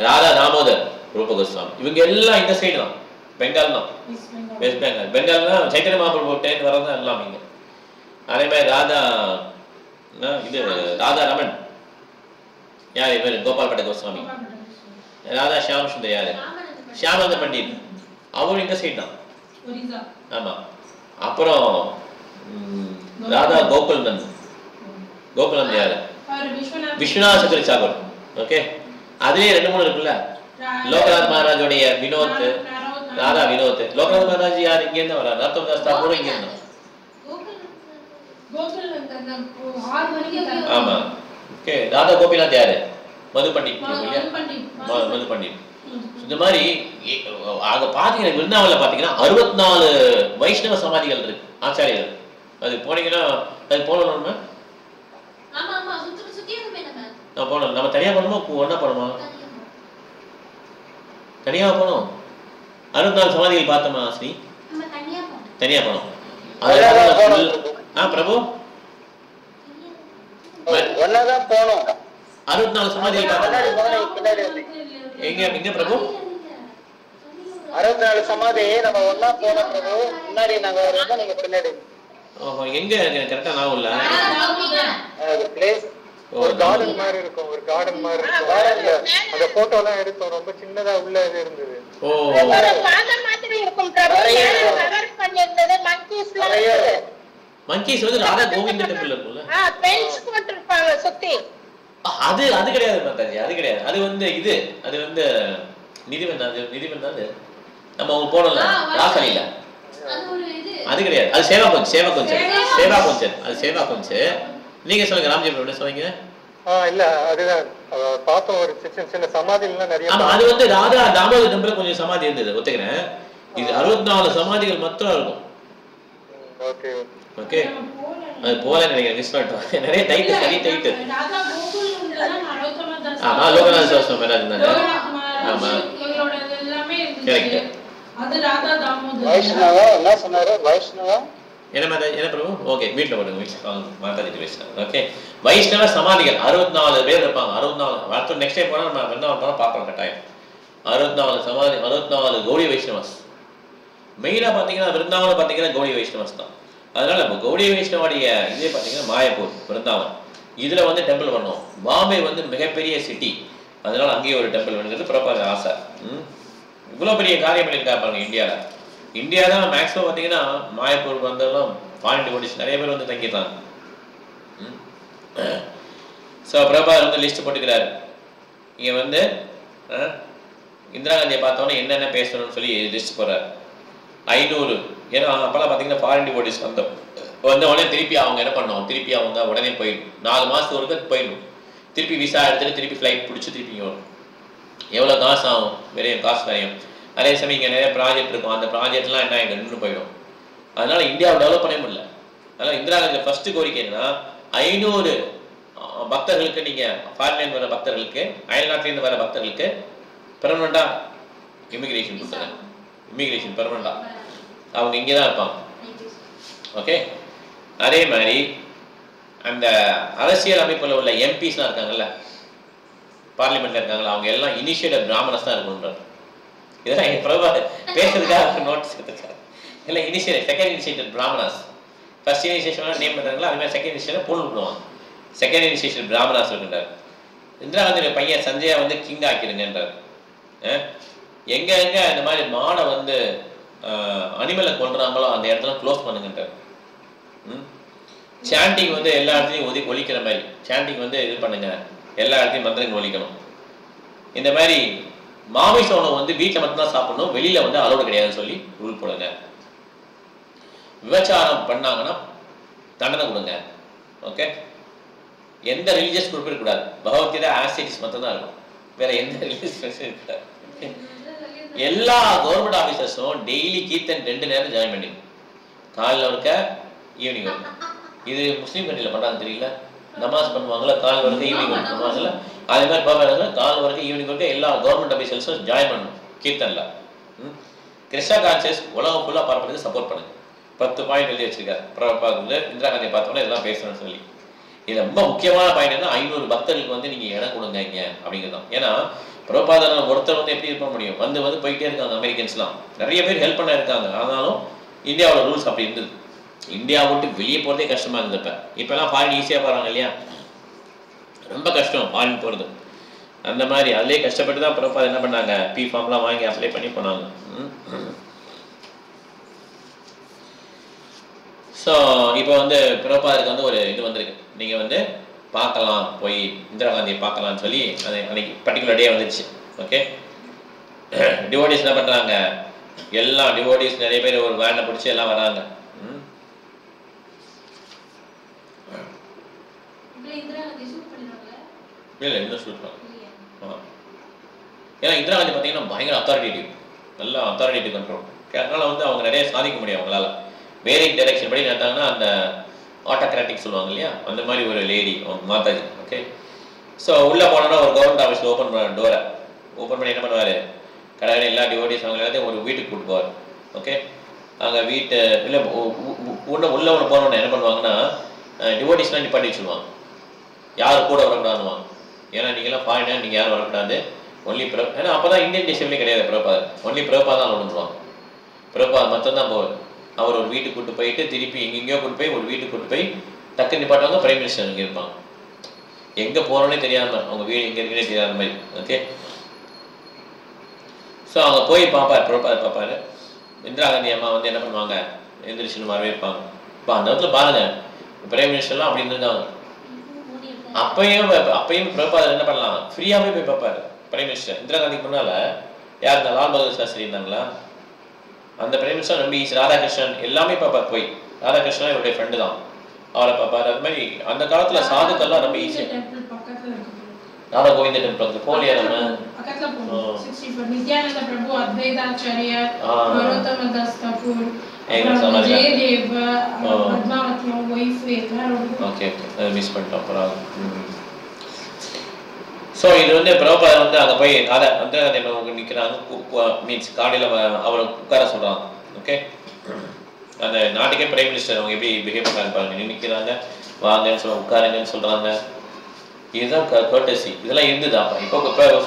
ராதா தாமோதர் ரூப கோஸ்வாமி, இவங்க எல்லாம் இந்த சைடு தான், பெங்கால் தான், வெஸ்ட் பெங்கால். பெங்கால்னா சைத்தன்ய மகாபிரபு டேன் வரதான் எல்லாம் இங்கே. அதே மாதிரி ராதா இது ராதா ரமன் யார் இவர், கோபால்பட்ட கோஸ்வாமி. ராதா ஷியாம் சுந்தர் யாரு, ஷியாமந்த பண்டிட், அவரும் இந்த சைடு தான். ஆமா. அப்புறம் ராதா கோகுல்நந்த், கோகுல்நந்த் யாரு, விஸ்வநாத் சக்கரி சாகர். ஓகே, அதுலயே 2-3 இருக்குல்ல. லோகநாத் மகாராஜோடைய வினோத், ராதா வினோத். லோகநாத் மகாராஜ் யார், இங்க இருந்து வர்றாரு, நரோத்தமதாஸ் தாக்கூர் இங்க இருந்தா. ஆமா. ஓகே, ராதா கோபிநாத் யாரு, மது பண்டிட் இல்லையா, மது பண்டிட். இந்த மாதிரி அங்க பாத்தீங்கன்னா விருந்தாவனில் பாத்தீங்கன்னா 64 வைஷ்ணவ சமாதிகள் இருக்கு, ஆச்சாரியர்கள். அது போனீங்கன்னா அது போனோம், நான் போனோம். நம்ம தனியா போனோமா ஒன்னா போனோமா, தனியா போனோம். 64 சமாதிகள் பார்த்தோமா ஸ்ரீ, தனியா போனோம். பிரபு ஒன்னாதான் போனோம், 64 சமாதிகள் பார்த்தோம். எங்க பிரபு 64 சமாதி நம்ம ஒண்ணா போனோம் பிரபு, முன்னாடி நாங்க வரது நீங்க பின்னாடி. ஓஹோ, எங்க கரெக்ட்டா நான் இல்ல, அது பிளேஸ் ஒரு கார்டன் மாதிரி இருக்கும், ஒரு கார்டன் மாதிரி இருக்கும். கார்டன்ல அந்த போட்டோ எல்லாம் எடுத்தோம், ரொம்ப சின்னதா உள்ள இது இருந்தது. ஓ, ஒரு கார்டன் மாதிரி இருக்கும் பிரபு, கவர் பண்ணிருந்தது. மங்கீஸ்லாம் இருக்கு. மங்கீஸ் வந்து ராதா கோவிந்த டெம்பிள் இருக்குல்ல, பென்ஸ் போட்டுருப்பாங்க சுத்தி. அது கிடையாது மாதாஜி, அது கிடையாது. அது வந்து அது வந்து நிதிவன் தான். நம்ம அவங்க போனோம்ல ராசலில, அது கிடையாது. அது சேவா கொஞ்சம் அது சேவா கொஞ்சம். நீங்க சொல்லுங்க ராம்ஜி பிரபு சொல்லுங்க. இல்ல அதுதான் பார்த்தோம், ஒரு சின்ன சமாதிகள் நிறைய. ஆமா, அது வந்து ராதா தாமோதர் டெம்பிள் கொஞ்சம் சமாதி இருந்தது, ஒத்துக்கிறேன். இது 64 சமாதிகள் மட்டும் இருக்கும். ஓகே ஓகே, அது போல நினைக்கிறேன், மிஸ் பண்ணிட்டோம். நிறைய டைட் ஆமா, லோகநாத் கோஸ்வாமி இருந்தாங்க. ஆமா, கரெக்ட். அது ராதா தாமோதர். வைஷ்ணவா என்ன சொன்னாரு, வைஷ்ணவா என்ன பிரபு? ஓகே, வீட்டில் போடுங்க, வீட்டில் மாதாஜி பேசுகிறேன். ஓகே, வைஷ்ணவ சமாதிகள் 64 பேர் இருப்பாங்க. 64 அடுத்த நெக்ஸ்ட் டைம் போனால் நம்ம என்ன போனால் பார்க்குறோம் கட்டாயம். 64 சமாதி, 64 கௌடிய வைஷ்ணவஸ். மெயினாக பார்த்தீங்கன்னா விருந்தாவனம் பார்த்தீங்கன்னா கௌடிய வைஷ்ணவஸ் தான். அதனால இப்போ கௌடிய வைஷ்ணவோடைய இதே பார்த்தீங்கன்னா மாயப்பூர் விருந்தாவன், இதில் வந்து டெம்பிள் பண்ணோம். பாம்பே வந்து மிகப்பெரிய சிட்டி, அதனால அங்கேயே ஒரு டெம்பிள் வேணுங்கிறது பிரபாத ஆசை. இவ்வளோ பெரிய காரியம் பண்ணியிருக்கா பாருங்க இந்தியா தான் மேக்ஸிமம் பார்த்தீங்கன்னா மாயப்பூருக்கு வந்தெல்லாம் ஃபாரின் டிவோட்டிஸ் நிறைய பேர் வந்து தங்கிடுறாங்க. ஸோ பிரபாத் வந்து லிஸ்ட் போட்டுக்கிறாரு. இங்கே வந்து இந்திரா காந்தியை பார்த்தோன்னே என்னென்ன பேசணும்னு சொல்லி லிஸ்ட் போடுறாரு. 500, ஏன்னா அப்போல்லாம் பார்த்தீங்கன்னா ஃபாரின் டிவோட்டிஸ் வந்த உடனே திருப்பி அவங்க என்ன பண்ணோம், திருப்பி அவங்க உடனே போயிடும், 4 மாதத்துக்கு ஒருக்க போயிடும். திருப்பி விசா எடுத்துட்டு திருப்பி ஃப்ளைட் பிடிச்சி திருப்பி இங்கே வரும். எவ்வளோ காசு ஆகும், நிறைய காசு நிறையும். அதே சமயம் இங்கே நிறைய ப்ராஜெக்ட் இருக்கும், அந்த ப்ராஜெக்ட்லாம் என்ன ஆகிடும், நின்று போயிடும். அதனால இந்தியாவை டெவலப் பண்ணவே முடியல. அதனால் இந்திரா காந்தி ஃபர்ஸ்ட் கோரிக்கை என்னன்னா 500 பக்தர்களுக்கு, நீங்கள் ஃபாரின்லேருந்து வர பக்தர்களுக்கு, அயல்நாட்டிலேருந்து வர பக்தர்களுக்கு பெர்மனண்டா இமிகிரேஷன் கொடுத்தாங்க. இமிகிரேஷன் பெர்மனண்டா அவங்க இங்கே தான் இருப்பாங்க. ஓகே, அதே மாதிரி அந்த அரசியல் அமைப்பில் உள்ள எம்பிஸ்லாம் இருக்காங்கல்ல, பார்லிமெண்ட்ல இருக்காங்களா, அவங்க எல்லாம் இனிஷியேட்டட் பிராமணஸ் தான் இருக்கணுன்றார். இதெல்லாம் எங்கள் பிரபாத் பேசுறதுக்காக நோட்டீஸ் எடுத்துருக்காரு. எல்லாம் second initiated Brahmanas. First initiation name பண்ணுறாங்களா, அது மாதிரி செகண்ட் இனிஷியேஷன் பொண்ணு விடுவாங்க. செகண்ட் இனிஷியேஷன் பிராமணாஸ் இருக்கின்றார். இந்திரா காந்தி பையன் சஞ்சயா வந்து கிங் ஆக்கிடுங்கன்றார். எங்கே இந்த மாதிரி மாடை வந்து அனிமலை கொள்றாங்களோ அந்த இடத்துல க்ளோஸ் பண்ணுங்கன்றார். சாண்டிங் வந்து எல்லா இடத்துலையும் ஒலிக்கிற மாதிரி சாண்டிங் வந்து இது பண்ணுங்க, எல்லா இடத்தையும் மந்திரங்கள் ஒலிக்கணும். இந்த மாதிரி மாமிச உணவு வந்து வீட்டில் மட்டும்தான் சாப்பிடணும், வெளியில வந்து அலோடு கிடையாதுன்னு சொல்லி ரூல் போடுங்க. விபச்சாரம் பண்ணாங்கன்னா தண்டனை கொடுங்க. ஓகே, எந்த ரிலீஜியஸ் குரூப் இருக்கக்கூடாது. பகவத்கீதை ஆசிட்டிஸ் மட்டும் தான் இருக்கும், வேற எந்த ரிலீஜியஸ் இருக்காது. எல்லா கவர்மெண்ட் ஆஃபீஸர்ஸும் டெய்லி கீர்த்தன் 2 நேரம் ஜாயின் பண்ணி காலையில் இருக்க ஈவினிங் வரும். இது முஸ்லீம் கண்ட்ரியில் பண்ணுறாங்க தெரியல. நமாஸ் பண்ணுவாங்கல்ல, கால் வரைக்கும் ஈவினிங் ஒர்க் பண்ணுவாங்கல்ல, அதே மாதிரி பார்ப்பாங்க கால் வரைக்கும் ஈவினிங் வரைக்கும் எல்லா கவர்மெண்ட் ஆஃபீஸர்ஸும் ஜாயின் பண்ணணும் கீர்த்தனில். கிருஷ்ணா கான்சியஸ் உலகம் ஃபுல்லாக பரப்புறதுக்கு சப்போர்ட் பண்ணுங்க. 10 பாயிண்ட் எழுதி வச்சிருக்காரு பிரபாகர். இந்திரா காந்தி பார்த்தோன்னா இதெல்லாம் பேசணும்னு சொல்லி. இது ரொம்ப முக்கியமான பாயிண்ட் என்ன, 500 பக்தர்களுக்கு வந்து நீங்கள் இடம் கொடுங்க இங்கே அப்படிங்கிறது தான். ஏன்னா பிரபாதர் ஒருத்தர் வந்து எப்படி இருக்க முடியும், வந்து போயிட்டே இருக்காங்க. அமெரிக்கன்ஸ்லாம் நிறைய பேர் ஹெல்ப் பண்ண இருக்காங்க. ஆனாலும் இந்தியாவோட ரூல்ஸ் அப்படி இருந்தது. இந்தியா விட்டு வெளியே போகிறதே கஷ்டமாக இருந்தப்ப. இப்போல்லாம் ஃபாரின் ஈஸியாக போகிறாங்க இல்லையா, ரொம்ப கஷ்டம் ஃபாரின் போகிறது. அந்த மாதிரி அதிலே கஷ்டப்பட்டு தான் பிரபாதர் என்ன பண்ணாங்க, பி ஃபார்ம்லாம் வாங்கி அப்ளை பண்ணி போனாங்க. ஸோ இப்போ வந்து பிரபாதருக்கு வந்து ஒரு இது வந்திருக்கு, நீங்கள் வந்து பார்க்கலாம், போய் இந்திரா காந்தியை பார்க்கலான்னு சொல்லி அது அன்னைக்கு பர்டிகுலர் டே வந்துச்சு. ஓகே, டிவோட்டிஸ் என்ன பண்ணுறாங்க, எல்லா டிவோட்டிஸ் நிறைய பேர் ஒரு வேனை பிடிச்சி எல்லாம் வராங்க. இல்லை இன்னும் ஷூட் பண்ணலாம். ஏன்னா இந்திரா காந்தி பார்த்தீங்கன்னா பயங்கர அத்தாரிட்டேட்டிவ், நல்ல அத்தாரிட்டேட்டிவ் கண்ட்ரோல். அதனால வந்து அவங்க நிறைய சாதிக்க முடியும் அவங்களால. வேரிங் டைரக்ஷன் படி நடத்தாங்கன்னா அந்த ஆட்டோக்ராட்டிக் சொல்லுவாங்க இல்லையா, அந்த மாதிரி ஒரு லேடி அவங்க மாதாஜி. ஓகே, ஸோ உள்ளே போனோன்னா ஒரு கவர்மெண்ட் ஆஃபீஸில் ஓப்பன் பண்ண டோரை ஓப்பன் பண்ணி என்ன பண்ணுவார், கடையில் எல்லா டிவோட்டிஸ் அவங்க எல்லாத்தையும் ஒரு வீட்டுக்கு கூப்பிட்டு போவார். ஓகே, அங்கே வீட்டு இல்லை உள்ள ஒன்று போனோன்னு என்ன பண்ணுவாங்கன்னா டிவோட்டிஸ்லாம் நிப்பாட்டி வச்சுருவாங்க, யார் கூட வரக்கூடாதுவாங்க. ஏன்னா நீங்களாம் ஃபாரினர், நீங்கள் யாரும் வரக்கூடாது, ஒன்லி பிரபா. ஏன்னா அப்போ தான் இந்தியன் டிசிப்ளின் கிடையாது பிரபாதர், ஒன்லி பிரபா தான் ஒன்றுவாங்க. பிரபா மட்டும் தான் போவார். அவர் ஒரு வீட்டுக்கு கூட்டு போயிட்டு திருப்பி எங்கெங்கேயோ கூட்டு போய் ஒரு வீட்டுக்கு கூட்டு போய் டக்கு நிப்பாட்டுவாங்க. பிரைம் மினிஸ்டர் இங்கே இருப்பாங்க, எங்கே போகிறோன்னே தெரியாமல், அவங்க வீடு எங்கே இருக்குன்னே தெரியாத மாதிரி. ஓகே, ஸோ அவங்க போய் பார்ப்பார், பிரபாதர் பார்ப்பார். இந்திரா காந்தி அம்மா வந்து என்ன பண்ணுவாங்க, எந்திரிச்சுன்னு வரவேற்பாங்க. இப்போ அந்த இடத்துல பாருங்கள், பிரைம் மினிஸ்டர்லாம் அப்படி இருந்தாங்க. அப்பயும் பிரபாதர் என்ன பண்ணலாம், ஃப்ரீயாகவே போய் பார்ப்பார் பிரைம் மினிஸ்டர். இந்திரா காந்திக்கு முன்னால் யார் இருந்தால் லால் பகதூர் சாஸ்திரி இருந்தாங்களா, அந்த பிரைம் மினிஸ்டர் ரொம்ப ஈஸி. ராதாகிருஷ்ணன் எல்லாமே பார்ப்பார். போய் ராதாகிருஷ்ணன் இவருடைய ஃப்ரெண்டு தான், அவரை பார்ப்பார். அது மாதிரி அந்த காலத்தில் சாதுக்கெல்லாம் ரொம்ப ஈஸியாக. ராதா கோவிந்த டெம்பிள் போலியா நம்ம மிஸ் பண்ணிட்டோம். ஸோ இது வந்து பிரபாதர் வந்து அங்கே போய் அதை அந்த நிற்கிறாங்க, மீன்ஸ் காலையில் அவரை உட்கார சொல்கிறாங்க. ஓகே, அந்த நாட்டுக்கே பிரைம் மினிஸ்டர் அவங்க எப்படி பிஹேவ் பண்ணுறாங்க பாருங்க. நிற்கிறாங்க, வாங்கன்னு சொல்ல, உட்காருங்கன்னு சொல்கிறாங்க. இதுதான் கர்டசி. இதெல்லாம் இருந்தது அப்போ. இப்போ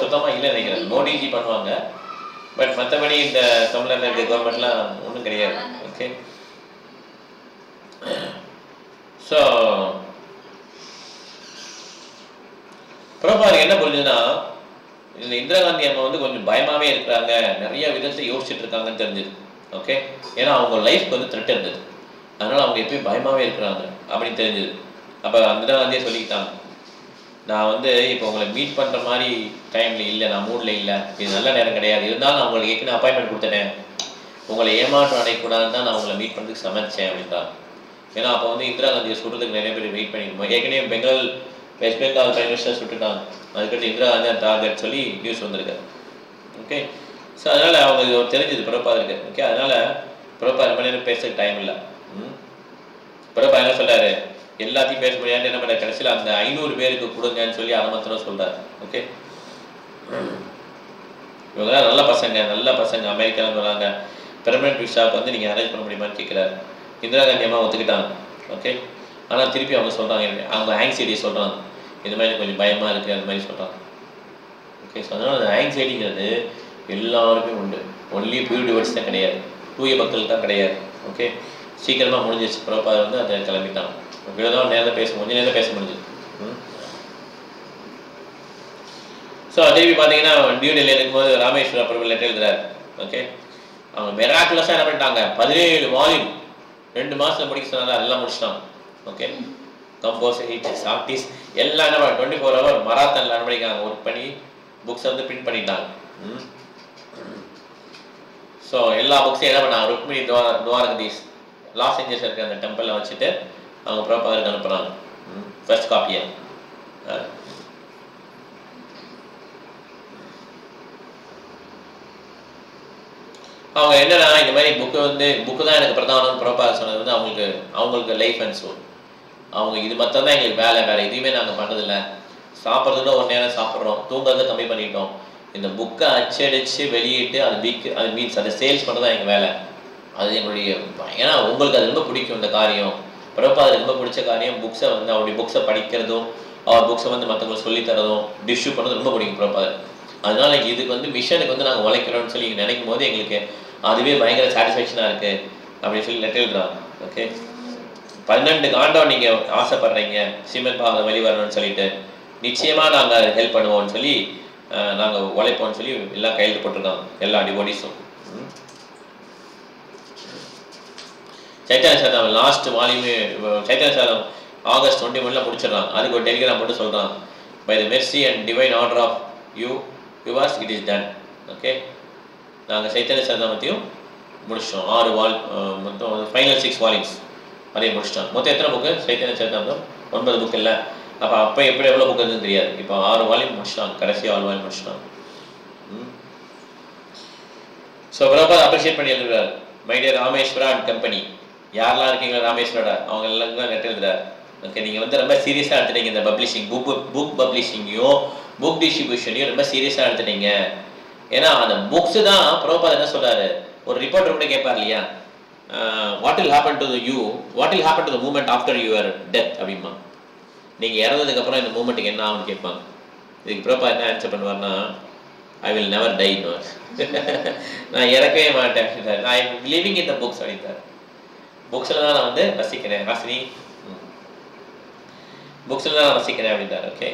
சுத்தமாக இல்லை நினைக்கிறேன். மோடிஜி பண்ணுவாங்க, பட் மற்றபடி இந்த தமிழ்நாட்டில் இருக்க கவர்மெண்ட்லாம் ஒன்றும் கிடையாது. ஓகே, ஸோ பிரபாதருக்கு என்ன புரிஞ்சுதுன்னா, இந்த இந்திரா காந்தி அம்மா வந்து கொஞ்சம் பயமாகவே இருக்கிறாங்க, நிறைய விதத்தை யோசிச்சுட்டு இருக்காங்கன்னு தெரிஞ்சுது. ஓகே, ஏன்னா அவங்க லைஃப்க்கு வந்து த்ரெட் இருந்தது, அதனால் அவங்க எப்பயும் பயமாகவே இருக்கிறாங்க அப்படின்னு தெரிஞ்சுது. அப்போ இந்திரா காந்தியே சொல்லிக்கிட்டாங்க, நான் வந்து இப்போ உங்களை மீட் பண்ணுற மாதிரி டைமில் இல்லை, நான் மூடில் இல்லை, இது நல்ல நேரம் கிடையாது, இருந்தாலும் நான் உங்களுக்கு ஏற்கனவே அப்பாயின்மெண்ட் கொடுத்துட்டேன், உங்களை ஏமாற்றம் அடையக்கூடாதுன்னு தான் நான் உங்களை மீட் பண்ணுறதுக்கு சமைச்சேன் அப்படின்ட்டாங்க. ஏன்னா அப்போ வந்து இந்திரா காந்தியை சுடுறதுக்கு நிறைய பேர் வெயிட் பண்ணிருக்கோம். ஏற்கனவே வெஸ்ட் பெங்கால் பிரைம் மினிஸ்டர் சுட்டுட்டாங்க, அதுக்கடுத்து இந்திரா காந்தி டார்கெட் சொல்லி நியூஸ் வந்திருக்கு. ஓகே, ஸோ அதனால் அவங்க இது தெரிஞ்சது பிரபாதருக்கு. ஓகே, அதனால் பிரபாதர் ரொம்ப நேரம் பேசுறதுக்கு டைம் இல்லை. பிரபாதர் என்ன சொல்கிறாரு, எல்லாத்தையும் பேச முடியாது, என்ன பண்ண கடைசியில் அந்த 500 பேருக்கு கொடுங்கன்னு சொல்லி அதை மாத்திரம் சொல்கிறார். ஓகே, இவங்கெல்லாம் நல்ல பசங்க அமெரிக்காவில் வராங்க, பெர்மனன்ட் விசாவுக்கு வந்து நீங்கள் அரேஞ்ச் பண்ண முடியுமான்னு கேட்குறாரு. இந்திரா காந்தி அம்மா ஒத்துக்கிட்டாங்க. ஓகே, ஆனால் திருப்பி அவங்க சொல்கிறாங்க, அவங்க ஆங்ஸைட்டியை சொல்கிறாங்க, இது மாதிரி கொஞ்சம் பயமாக இருக்குது, அது மாதிரி சொல்கிறாங்க. ஓகே, ஸோ அதனால் அந்த ஆங்ஸைட்டிங்கிறது எல்லாருக்கும் உண்டு, ஒன்லி பியூர் டிவோட்ஸ் தான் கிடையாது, தூய மக்கள் தான் கிடையாது. ஓகே, சீக்கிரமாக முடிஞ்சிச்சு. பிரபாதர் வந்து அதை கிளம்பிட்டாங்க. இவ்வளோதான் நேரம் கொஞ்சம் நேரம் பேச முடிஞ்சது. ஸோ திருப்பி பார்த்தீங்கன்னா நியூ டெல்லியில் இருக்கும்போது ராமேஸ்வர பிரபு லெட்டர் எழுதுறாரு. ஓகே, அவங்க மெராக்குலஸாக என்ன பண்ணிட்டாங்க, 17 வால்யூம் 2 மாதத்தில் முடிக்க சொன்னாங்க, அதெல்லாம் முடிச்சிட்டாங்க. ஓகே, கம்போஸ் ஹீட்டர்ஸ் ஆர்டிஸ்ட் எல்லாம் என்ன 24 hour மராத்தனில் என்ன பண்ணிக்காங்க, ஒர்க் பண்ணி புக்ஸை வந்து பிரிண்ட் பண்ணிட்டாங்க. ஸோ எல்லா புக்ஸையும் என்ன பண்ணாங்க, ருக்மிணி துவாரகதீஷ் லாஸ் ஏஞ்சல்ஸ் இருக்க அந்த டெம்பிளில் வச்சுட்டு அவங்க பிரபாதருக்கு அனுப்புகிறாங்க ஃபர்ஸ்ட் காப்பியை. அவங்க என்னன்னா இந்த மாதிரி புக்கு தான் எனக்கு பிரதானம் பிரபாதர் சொன்னது வந்து அவங்களுக்கு லைஃப் அண்ட் சோல். அவங்க இது மட்டும் தான் எங்களுக்கு வேலை எதுவுமே நாங்கள் பண்ணுறதில்ல. சாப்பிட்றதுல ஒரு நேரம் சாப்பிட்றோம், தூங்குறதை கம்மி பண்ணிட்டோம். இந்த புக்கை அச்சடித்து வெளியிட்டு அது மீன்ஸ் அதை சேல்ஸ் பண்ணுறது தான் எங்கள் வேலை. அது எங்களுடைய ஏன்னா உங்களுக்கு அது ரொம்ப பிடிக்கும் இந்த காரியம். பிரபாதருக்கு ரொம்ப பிடிச்ச காரியம் புக்ஸை வந்து அவருடைய புக்ஸை படிக்கிறதும் அவர் புக்ஸை வந்து மற்றவங்களுக்கு சொல்லித்தரதும் டிஸ்ட்ரிபியூட் பண்ணுறது ரொம்ப பிடிக்கும் பிரபாதர். அதனால இதுக்கு வந்து மிஷனுக்கு வந்து நாங்கள் உழைக்கிறோம்னு சொல்லி நினைக்கும் போது எங்களுக்கு அதுவே பயங்கர சாட்டிஸ்ஃபேக்ஷனாக இருக்குது அப்படின்னு சொல்லி லெட்டர் எழுதுறாங்க. ஓகே, 12 ஆண்டோம் நீங்கள் ஆசைப்படுறீங்க ஸ்ரீமத் பாகவதம் வெளிவரணும்னு சொல்லிட்டு நிச்சயமாக நாங்கள் ஹெல்ப் பண்ணுவோம்னு சொல்லி நாங்கள் உழைப்போம்னு சொல்லி எல்லாம் கையெழுத்து போட்டிருக்காங்க எல்லா டிவோடிஸும். சைத்தன்ய சரிதாமம் லாஸ்ட் வால்யூமே சைத்தன்ய சரிதாமம் ஆகஸ்ட் 21 முடிச்சிடறாங்க. அதுக்கு ஒரு டெலிகிராம் மட்டும் சொல்கிறாங்க, by the mercy and divine order of yours it is done. Okay, நாங்கள் சைத்தன்ய சரிதாமத்தையும் முடிச்சிட்டோம். 6 மொத்தம் ஃபைனல் 6 வால்யூம்ஸ் அதையும் முடிச்சிட்டோம். மொத்தம் எத்தனை புக்கு சைத்தன்ய சரிதாமம்? 9 புக்கு இல்லை. அப்போ எப்படி எவ்வளோ புக்கு இருக்குன்னு தெரியாது. இப்போ 6 வால்யூம் முடிச்சிட்டாங்க, கடைசி 6 வால்யூம் முடிச்சிட்டாங்க. ஸோ பிரபாத் அப்ரிஷியேட் பண்ணி எழுதுறாரு, my dear Rameswara and company. யாரெல்லாம் இருக்கீங்களா ராமேஸ்வரா அவங்க எல்லாருக்கும் லெட்டர் எழுதுறாரு. ஓகே, நீங்கள் வந்து ரொம்ப சீரியஸாக எடுத்துட்டீங்க இந்த பப்ளிஷிங் புக் பப்ளிஷிங்கையும் புக் டிஸ்ட்ரிபியூஷனையும் ரொம்ப சீரியஸாக எடுத்துட்டீங்க. ஏன்னா அந்த புக்ஸு தான் பிரபாத் என்ன சொல்கிறாரு, ஒரு ரிப்போர்ட்டர் கூட கேட்பார் இல்லையா, what will happen to you, what will happen to the moment after your death அப்படிமா. நீங்கள் இறந்ததுக்கப்புறம் இந்த மூமெண்ட்டுக்கு என்ன ஆகும்னு கேட்பாங்க. இதுக்கு பிரபாத் என்ன ஆன்சர் பண்ணுவார்னா, ஐ வில் நெவர் டை. நான் இறக்கவே மாட்டேன், I am living in the books அப்படின்றார். புக்ஸில் தான் நான் வந்து ரசிக்கிறேன், ஹாசினி புக்ஸில் தான் நான் ரசிக்கிறேன் அப்படின்றார். ஓகே,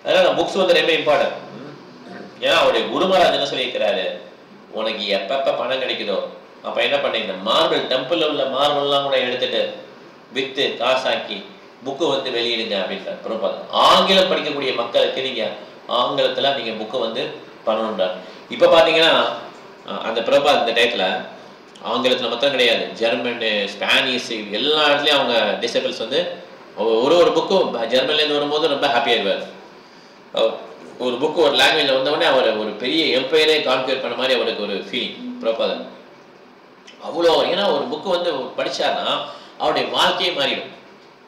அதனால் புக்ஸ் வந்து ரொம்ப இம்பார்ட்டன்ட். ஏன்னா அவருடைய குருமராஜ் என்ன சொல்லியிருக்கிறாரு, உனக்கு எப்பப்போ பணம் கிடைக்குதோ அப்போ என்ன பண்ணீங்க, மார்பிள் டெம்பிளில் உள்ள மார்பிள்லாம் கூட எடுத்துட்டு விற்று காசாக்கி புக்கு வந்து வெளியிடுங்க அப்படின்றார் பிரபாத். ஆங்கிலம் படிக்கக்கூடிய மக்களுக்கு நீங்கள் ஆங்கிலத்தில் நீங்கள் புக்கு வந்து பண்ணணுன்றார். இப்போ பார்த்தீங்கன்னா அந்த பிரபாத் இந்த டயத்தில் ஆங்கிலத்தில் மட்டும் கிடையாது, ஜெர்மனு ஸ்பானிஷ் எல்லா இடத்துலையும் அவங்க டிசபிள்ஸ் வந்து ஒரு புக்கும் ஜெர்மன்லேருந்து வரும்போது ரொம்ப ஹாப்பியாகிடுவார். ஒரு புக்கு ஒரு லாங்குவேஜில் வந்தவுடனே அவர் ஒரு பெரிய எம்பையரே கான்க்யூர் பண்ண மாதிரி அவருக்கு ஒரு ஃபீலிங் பிரபாதன். அவ்வளோ ஏன்னா ஒரு புக்கு வந்து படித்தாருன்னா அவருடைய வாழ்க்கையே மாறிடும்.